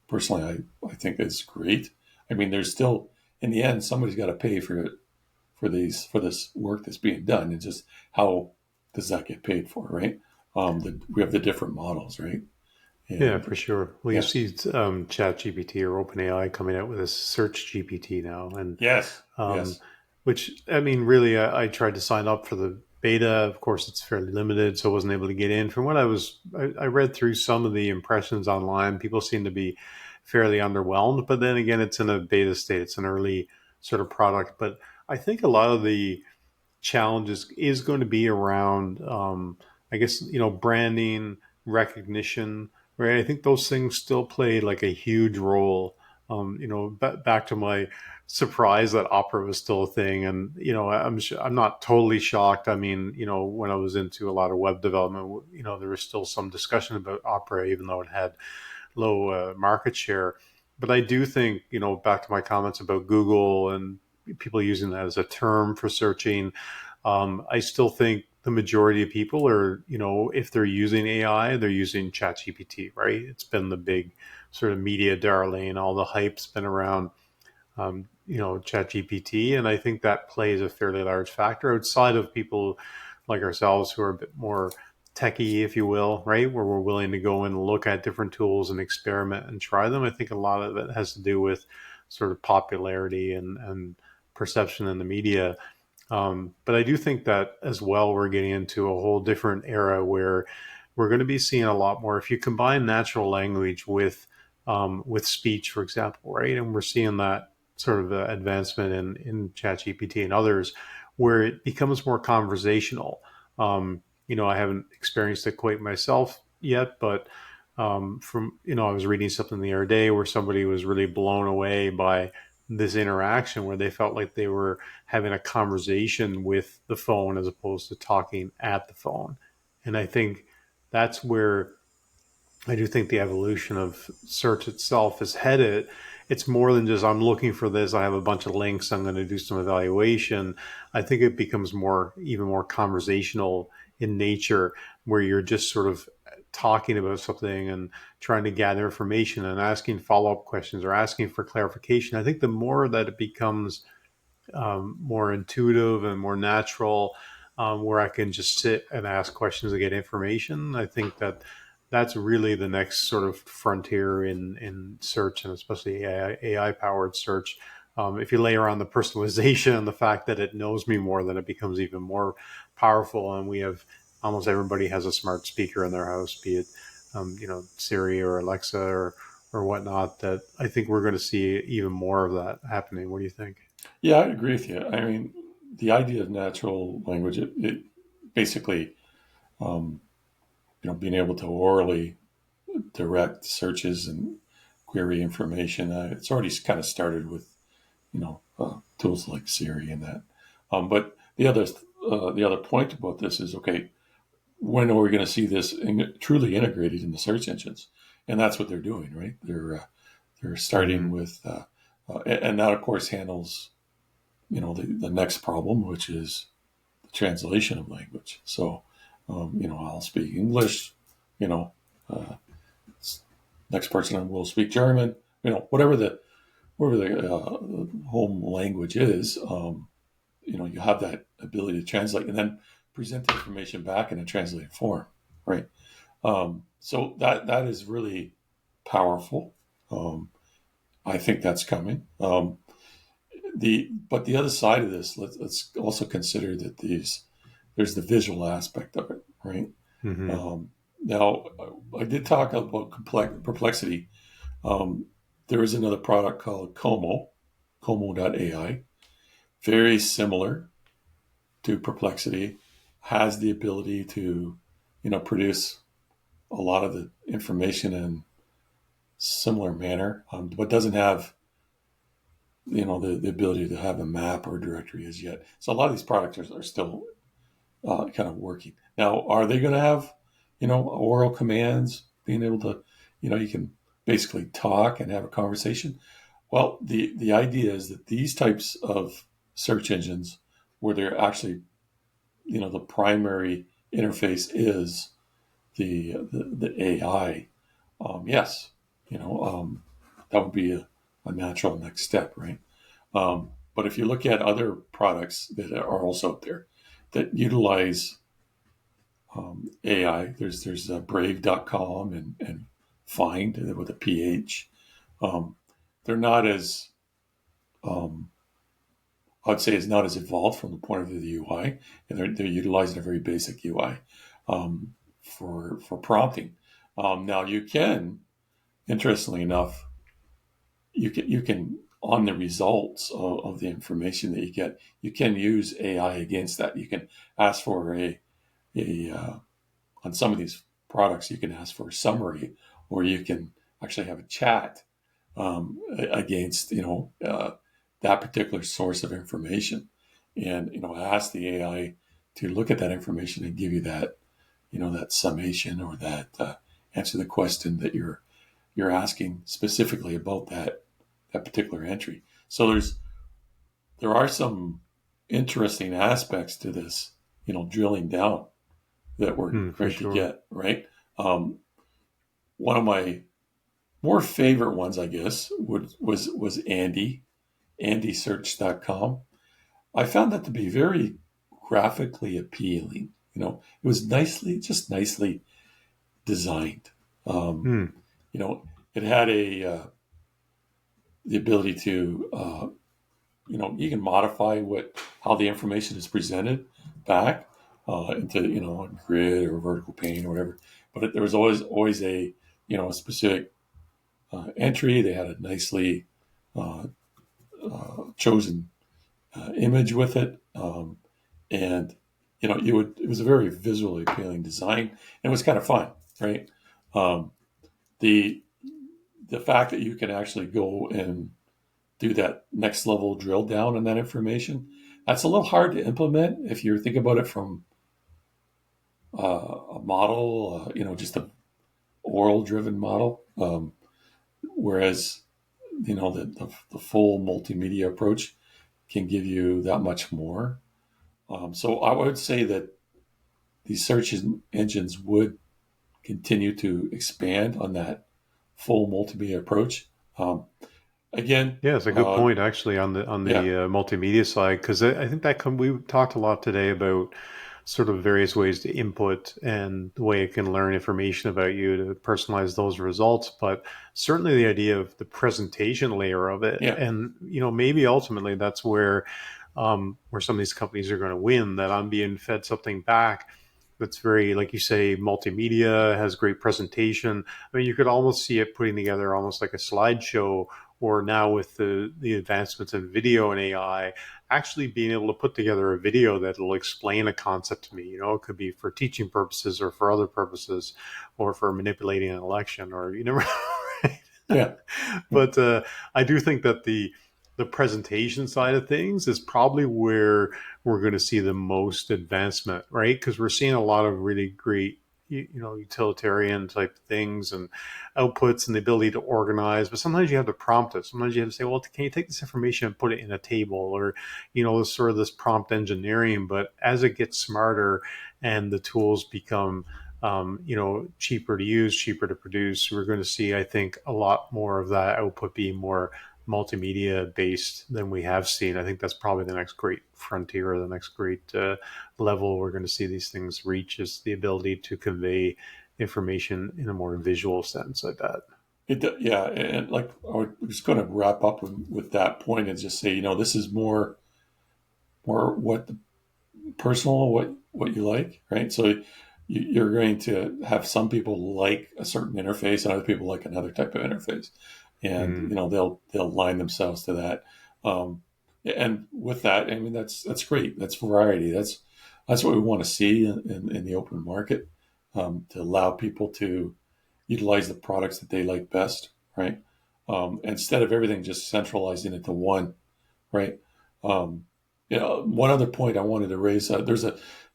personally I think is great. I mean, there's still in the end somebody's got to pay for this work that's being done, and just how does that get paid for, right? We have the different models, right? Yeah, And for sure. Well, you yeah, see ChatGPT or OpenAI coming out with a search GPT now, and yes, um, yes, which I mean, really, I tried to sign up for the beta. Of course, it's fairly limited, so I wasn't able to get in. From what I read through some of the impressions online. People seem to be fairly underwhelmed, but then again, it's in a beta state. It's an early sort of product, but I think a lot of the challenges is going to be around, I guess, branding, recognition, right? I think those things still play like a huge role. Back to my surprise that opera was still a thing, and I'm not totally shocked. I mean, when I was into a lot of web development, there was still some discussion about opera, even though it had low market share. But I do think, back to my comments about Google and people using that as a term for searching, I still think the majority of people are, if they're using AI, they're using ChatGPT, right? It's been the big sort of media darling. All the hype's been around, ChatGPT, and I think that plays a fairly large factor outside of people like ourselves who are a bit more techie, if you will, right? Where we're willing to go and look at different tools and experiment and try them. I think a lot of it has to do with sort of popularity and perception in the media. But I do think that as well, we're getting into a whole different era where we're going to be seeing a lot more. If you combine natural language with speech, for example, right, and we're seeing that sort of advancement in ChatGPT and others, where it becomes more conversational. I haven't experienced it quite myself yet, but I was reading something the other day where somebody was really blown away by this interaction where they felt like they were having a conversation with the phone as opposed to talking at the phone. And I think that's where I do think the evolution of search itself is headed. It's more than just I'm looking for this. I have a bunch of links. I'm going to do some evaluation. I think it becomes even more conversational in nature, where you're just sort of talking about something and trying to gather information and asking follow up questions or asking for clarification. I think the more that it becomes more intuitive and more natural, where I can just sit and ask questions and get information. I think that's really the next sort of frontier in search, and especially AI powered search. If you layer on the personalization and the fact that it knows me more, then it becomes even more powerful. And we have almost everybody has a smart speaker in their house, be it Siri or Alexa or whatnot. That I think we're going to see even more of that happening. What do you think? yeah. I agree with you. I mean, the idea of natural language, it basically, um, being able to orally direct searches and query information. It's already kind of started with tools like Siri and that. But the other point about this is, okay, when are we going to see this truly integrated in the search engines? And that's what they're doing, right? They're starting Mm-hmm. with, and that of course handles the next problem, which is the translation of language. So I'll speak English, you know, uh, next person will speak German, whatever the home language is. You have that ability to translate and then present the information back in a translated form, right? So that is really powerful. Um, I think that's coming. But the other side of this, let's also consider that there's the visual aspect of it, right? Mm-hmm. Now, I did talk about perplexity. Um, there is another product called Como.ai, very similar to Perplexity, has the ability to, produce a lot of the information in similar manner, but doesn't have, the ability to have a map or directory as yet. So a lot of these products are still kind of working. Now, are they going to have, oral commands, being able to, you can basically talk and have a conversation? Well, the idea is that these types of search engines, where they're actually, the primary interface is the AI. Yes, that would be a natural next step, right? But if you look at other products that are also out there that utilize AI, there's Brave.com and Find with a PH. They're not as I'd say is not as evolved from the point of view of the UI, and they're utilizing a very basic UI for prompting. Now you can, interestingly enough, you can on the results of the information that you get, you can use AI against that. You can ask for a on some of these products, you can ask for a summary, or you can actually have a chat against that particular source of information, and ask the AI to look at that information and give you that that summation, or that answer the question that you're asking specifically about that particular entry. So there are some interesting aspects to this, drilling down, that we're For going to sure. get, right. One of my more favorite ones, I guess, was andysearch.com. I found that to be very graphically appealing. It was nicely designed. Um, Hmm. it had the ability to, you can modify how the information is presented back into, a grid or a vertical pane or whatever. But there was always a, a specific entry. They had a nicely uh, chosen image with it, and it was a very visually appealing design, and it was kind of fun, right? Um, the the fact that you can actually go and do that next level drill down on that information, that's a little hard to implement if you think about it from a model, just a oral driven model. Whereas, the full multimedia approach can give you that much more. So I would say that these search engines would continue to expand on that full multimedia approach. Um, Again, Yeah, it's a good point actually on the yeah, multimedia side, because I think we talked a lot today about sort of various ways to input and the way it can learn information about you to personalize those results. But certainly the idea of the presentation layer of it, yeah, and maybe ultimately that's where some of these companies are going to win. That I'm being fed something back that's very, like you say, multimedia, has great presentation. I mean, you could almost see it putting together almost like a slideshow, or now with the advancements in video and AI, actually being able to put together a video that will explain a concept to me. It could be for teaching purposes or for other purposes, or for manipulating an election, or you never know, right? yeah, But I do think that the presentation side of things is probably where we're going to see the most advancement, right? Because we're seeing a lot of really great, utilitarian type things and outputs and the ability to organize. But sometimes you have to prompt it. Sometimes you have to say, well, can you take this information and put it in a table, or this sort of this prompt engineering. But as it gets smarter and the tools become cheaper to use, cheaper to produce, we're going to see, I think, a lot more of that output being more multimedia based than we have seen. I think that's probably the next great frontier, or the next great level we're going to see these things reach, is the ability to convey information in a more visual sense, I bet. yeah. And like, I was just going to wrap up with that point and just say, this is more what the personal, what you like, right? So you're going to have some people like a certain interface and other people like another type of interface, and Mm. they'll line themselves to that. Um, and with that, I mean, that's great. That's variety. That's what we want to see in the open market, to allow people to utilize the products that they like best, right? Instead of everything just centralizing into one, right? Um, one other point I wanted to raise: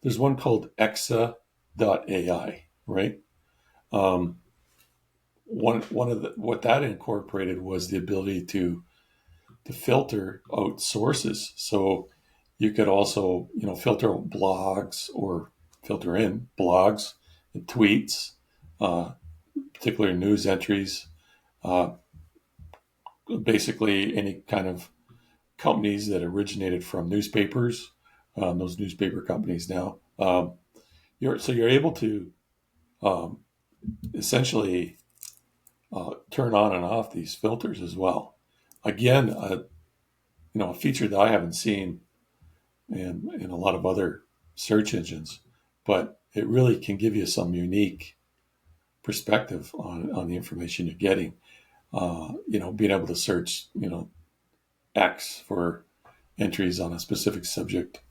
there's one called Exa.ai, right? Um, one of the what that incorporated was the ability to filter out sources. So you could also, filter out blogs or filter in blogs and tweets, uh, particular news entries, uh, basically any kind of companies that originated from newspapers, those newspaper companies now. You're able to um, essentially turn on and off these filters as well. Again, a feature that I haven't seen in a lot of other search engines, but it really can give you some unique perspective on the information you're getting. Being able to search, X for entries on a specific subject,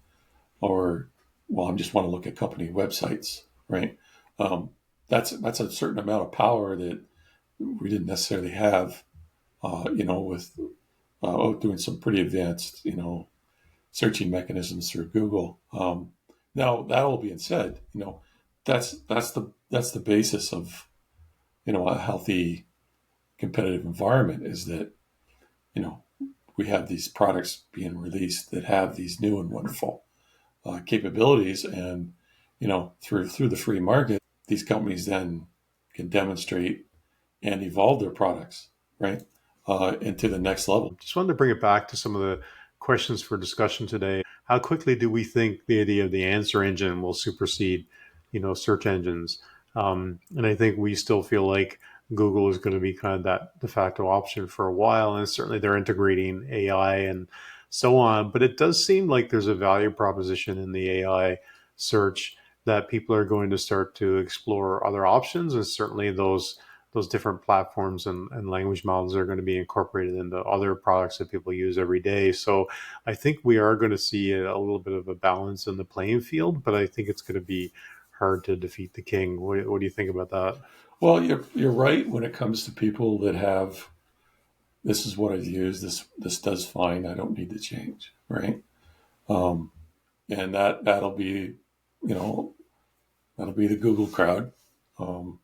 or well, I just want to look at company websites, right? Um, that's a certain amount of power that we didn't necessarily have, with doing some pretty advanced, searching mechanisms through Google. Now, that all being said, that's the basis of a healthy competitive environment is that you know we have these products being released that have these new and wonderful capabilities, and through the free market, these companies then can demonstrate and evolve their products right into the next level. Just wanted to bring it back to some of the questions for discussion today. How quickly do we think the idea of the answer engine will supersede, search engines? And I think we still feel like Google is going to be kind of that de facto option for a while, and certainly they're integrating AI and so on. But it does seem like there's a value proposition in the AI search that people are going to start to explore other options, and certainly those different platforms and language models are going to be incorporated into other products that people use every day. So I think we are going to see a little bit of a balance in the playing field, but I think it's going to be hard to defeat the king. What do you think about that? Well, you're right when it comes to people that have this is what I've used. This does fine. I don't need to change, right? Um, and that'll be, you know, that'll be the Google crowd. Um,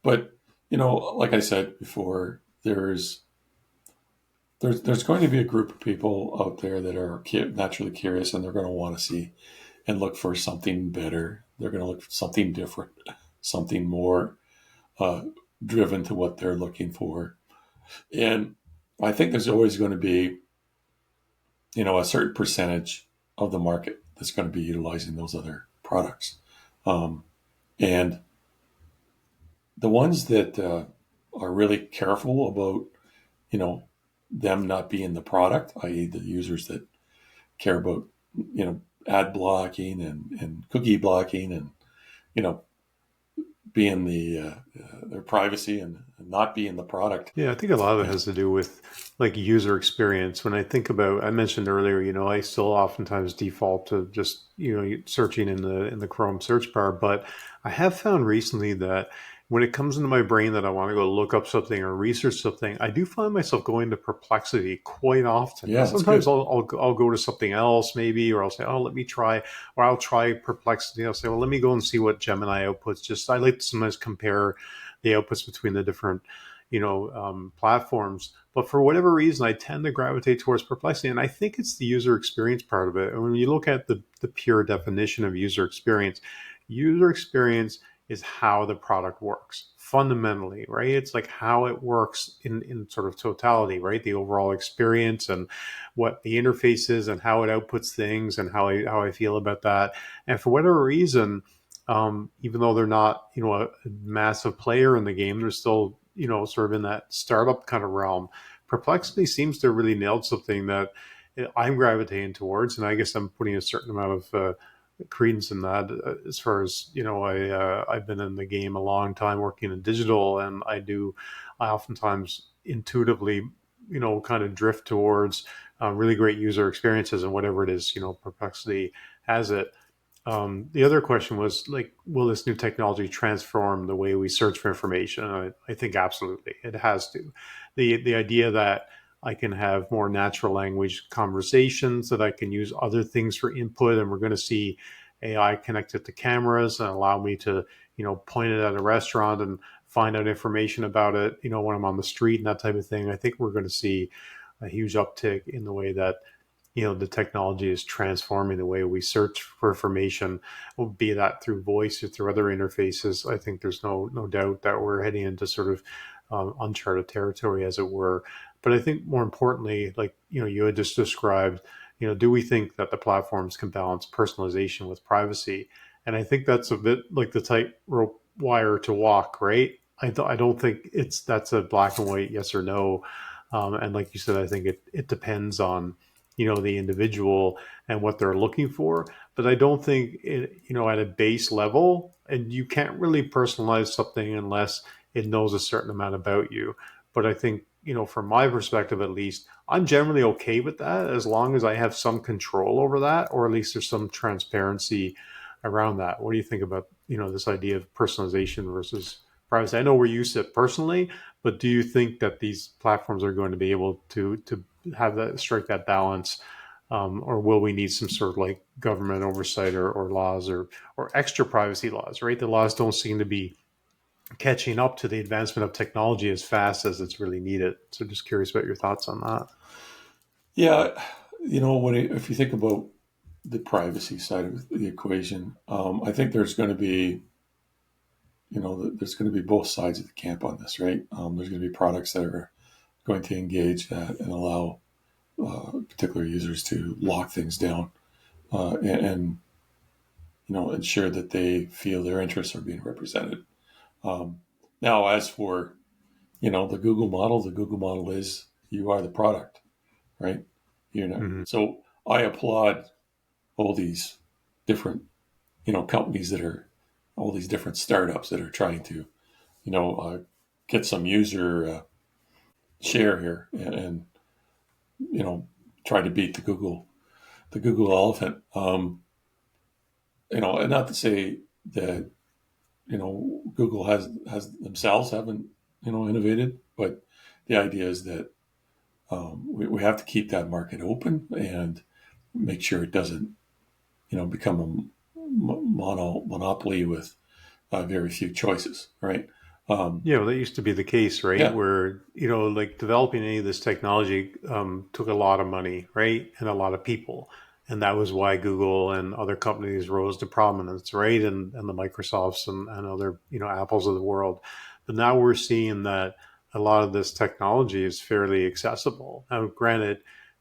but like I said before, there's going to be a group of people out there that are naturally curious, and they're going to want to see and look for something better. They're going to look for something different, something more uh, driven to what they're looking for. And I think there's always going to be, a certain percentage of the market that's going to be utilizing those other products. Um, and the ones that are really careful about, you know, them not being the product, i.e., the users that care about, ad blocking and cookie blocking and, you know, being their privacy and not being the product. Yeah, I think a lot of it Yeah. has to do with like user experience. When I think about, I mentioned earlier, I still oftentimes default to just, searching in the Chrome search bar, but I have found recently that when it comes into my brain that I want to go look up something or research something, I do find myself going to Perplexity quite often. Now, Yeah, that's sometimes good. I'll go to something else maybe, or I'll say, oh, let me try, or I'll try Perplexity. I'll say, well, let me go and see what Gemini outputs. Just I like to sometimes compare the outputs between the different platforms. But for whatever reason, I tend to gravitate towards Perplexity, and I think it's the user experience part of it. And when you look at the pure definition of user experience is how the product works fundamentally, right? It's like how it works in sort of totality, right? The overall experience and what the interface is and how it outputs things and how I feel about that. And for whatever reason, even though they're not, a massive player in the game, they're still, sort of in that startup kind of realm. Perplexity seems to have really nailed something that I'm gravitating towards, and I guess I'm putting a certain amount of credence in that. As far as I've been in the game a long time, working in digital, and I oftentimes intuitively, kind of drift towards really great user experiences and whatever it is, Perplexity has it. The other question was like, will this new technology transform the way we search for information? I think absolutely, it has to. The idea that I can have more natural language conversations, that I can use other things for input, and we're going to see AI connected to cameras and allow me to, point it at a restaurant and find out information about it, when I'm on the street and that type of thing. I think we're going to see a huge uptick in the way that the technology is transforming the way we search for information, be that through voice or through other interfaces. I think there's no doubt that we're heading into sort of uncharted territory, as it were. But I think more importantly, like you had just described, do we think that the platforms can balance personalization with privacy? And I think that's a bit like the tightrope wire to walk, right? I don't think that's a black and white yes or no. And like you said, I think it depends on the individual and what they're looking for. But I don't think at a base level, and you can't really personalize something unless it knows a certain amount about you. But I think from my perspective at least, I'm generally okay with that as long as I have some control over that, or at least there's some transparency around that. What do you think about this idea of personalization versus privacy? I know where you sit personally, but do you think that these platforms are going to be able to have that strike that balance, or will we need some sort of like government oversight or laws or extra privacy laws? Right, the laws don't seem to be catching up to the advancement of technology as fast as it's really needed. So, just curious about your thoughts on that. Yeah, if you think about the privacy side of the equation, I think there's going to be there's going to be both sides of the camp on this, right? There's going to be products that are going to engage that and allow particular users to lock things down and ensure that they feel their interests are being represented. Um, Now, as for the Google model is you are the product, right? Mm-hmm. So I applaud all these different companies that are all these different startups that are trying to you know uh, get some user share here and try to beat the Google elephant. And not to say that Google has themselves haven't innovated, but the idea is that we have to keep that market open and make sure it doesn't become a monopoly with very few choices, right? Um, Yeah, well, that used to be the case, right? yeah, Where, like developing any of this technology took a lot of money, right? And a lot of people. And that was why Google and other companies rose to prominence, right? And the Microsofts and other, Apples of the world. But now we're seeing that a lot of this technology is fairly accessible. Now, granted,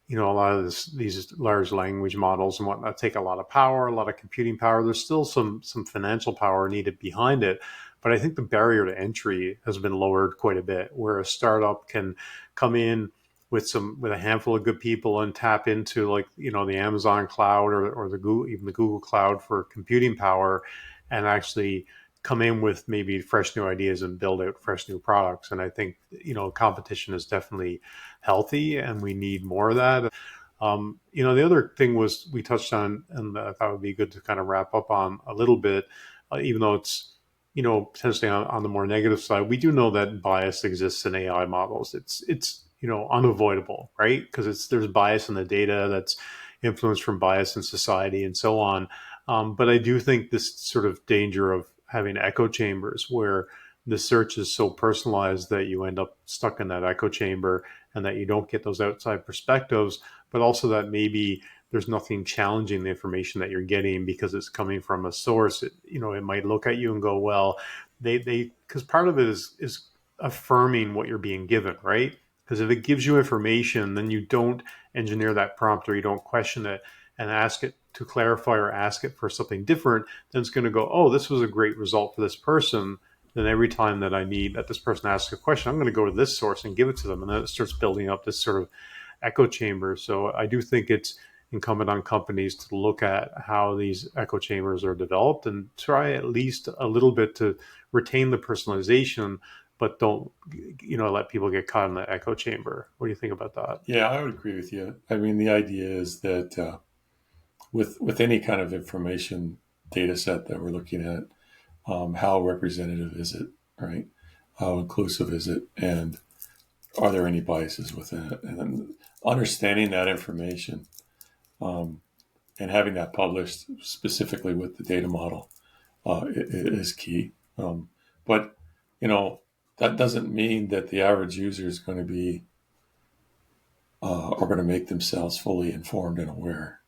a lot of these large language models and whatnot take a lot of power, a lot of computing power. There's still some financial power needed behind it, but I think the barrier to entry has been lowered quite a bit, where a startup can come in with a handful of good people and tap into like the Amazon cloud or the Google, even the Google cloud for computing power, and actually come in with maybe fresh new ideas and build out fresh new products. And I think competition is definitely healthy, and we need more of that. The other thing was we touched on, and I thought would be good to kind of wrap up on a little bit, even though it's potentially on the more negative side. We do know that bias exists in AI models. It's unavoidable, right? Because there's bias in the data that's influenced from bias in society and so on. But I do think this sort of danger of having echo chambers where the search is so personalized that you end up stuck in that echo chamber and that you don't get those outside perspectives, but also that maybe there's nothing challenging the information that you're getting because it's coming from a source. It might look at you and go, well, they because part of it is affirming what you're being given, right? Because if it gives you information, then you don't engineer that prompt or you don't question it and ask it to clarify or ask it for something different. Then it's going to go, oh, this was a great result for this person. Then every time that this person asks a question, I'm going to go to this source and give it to them, and then it starts building up this sort of echo chamber. So I do think it's incumbent on companies to look at how these echo chambers are developed and try at least a little bit to retain the personalization, but don't let people get caught in the echo chamber. What do you think about that? yeah, I would agree with you. I mean, the idea is that with any kind of information data set that we're looking at, how representative is it, right? How inclusive is it, and are there any biases within it? And then understanding that information, and having that published specifically with the data model is key. But that doesn't mean that the average user is going to be are going to make themselves fully informed and aware,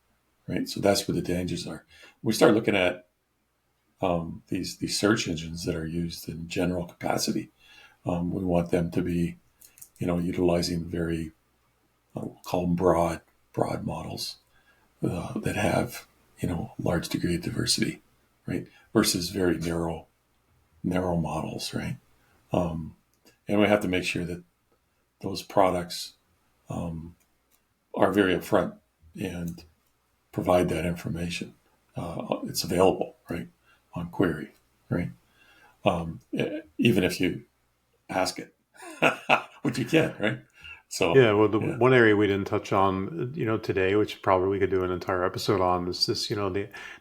right? So that's where the dangers are. We start looking at these search engines that are used in general capacity. We want them to be, utilizing very, we'll call them broad models that have, large degree of diversity, right? Versus very narrow models, right? And we have to make sure that those products are very upfront and provide that information. It's available, right, on query, right? Even if you ask it, which you can, right? So, Yeah, well, the one area we didn't touch on, today, which probably we could do an entire episode on, is this,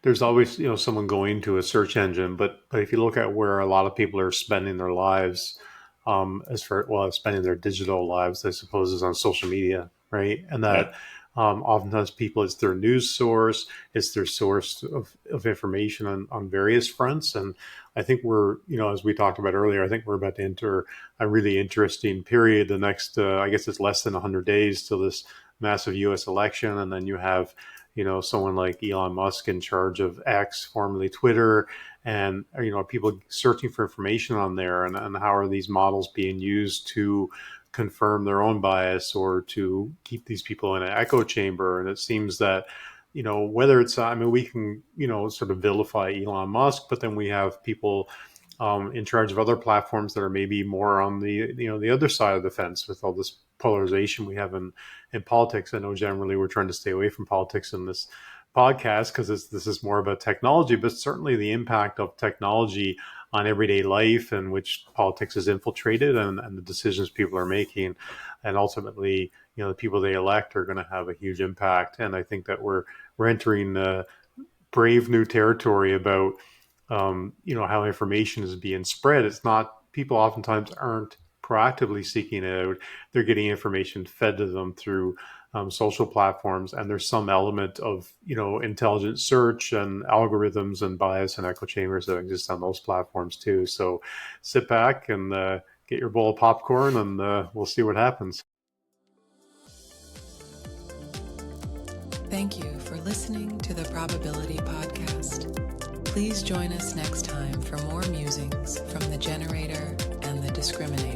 there's always, someone going to a search engine, but if you look at where a lot of people are spending their lives, spending their digital lives, I suppose, is on social media, right? And that oftentimes people, it's their news source, it's their source of information on various fronts. And I think we're, as we talked about earlier, I think we're about to enter a really interesting period. The next, I guess it's less than 100 days till this massive U.S. election. And then you have, someone like Elon Musk in charge of X, formerly Twitter, and, people searching for information on there, and how are these models being used to confirm their own bias or to keep these people in an echo chamber. And it seems that, whether it's, we can, sort of vilify Elon Musk, but then we have people in charge of other platforms that are maybe more on the other side of the fence with all this polarization we have in politics. I know generally we're trying to stay away from politics in this podcast because this is more about technology, but certainly the impact of technology on everyday life and which politics is infiltrated and the decisions people are making. And ultimately, the people they elect are going to have a huge impact. And I think that we're entering brave new territory about, how information is being spread. It's not, people oftentimes aren't proactively seeking it out. They're getting information fed to them through social platforms, and there's some element of intelligent search and algorithms and bias and echo chambers that exist on those platforms too. So sit back and get your bowl of popcorn, and we'll see what happens. Thank you for listening to the Probability Podcast. Please join us next time for more musings from the generator and the discriminator.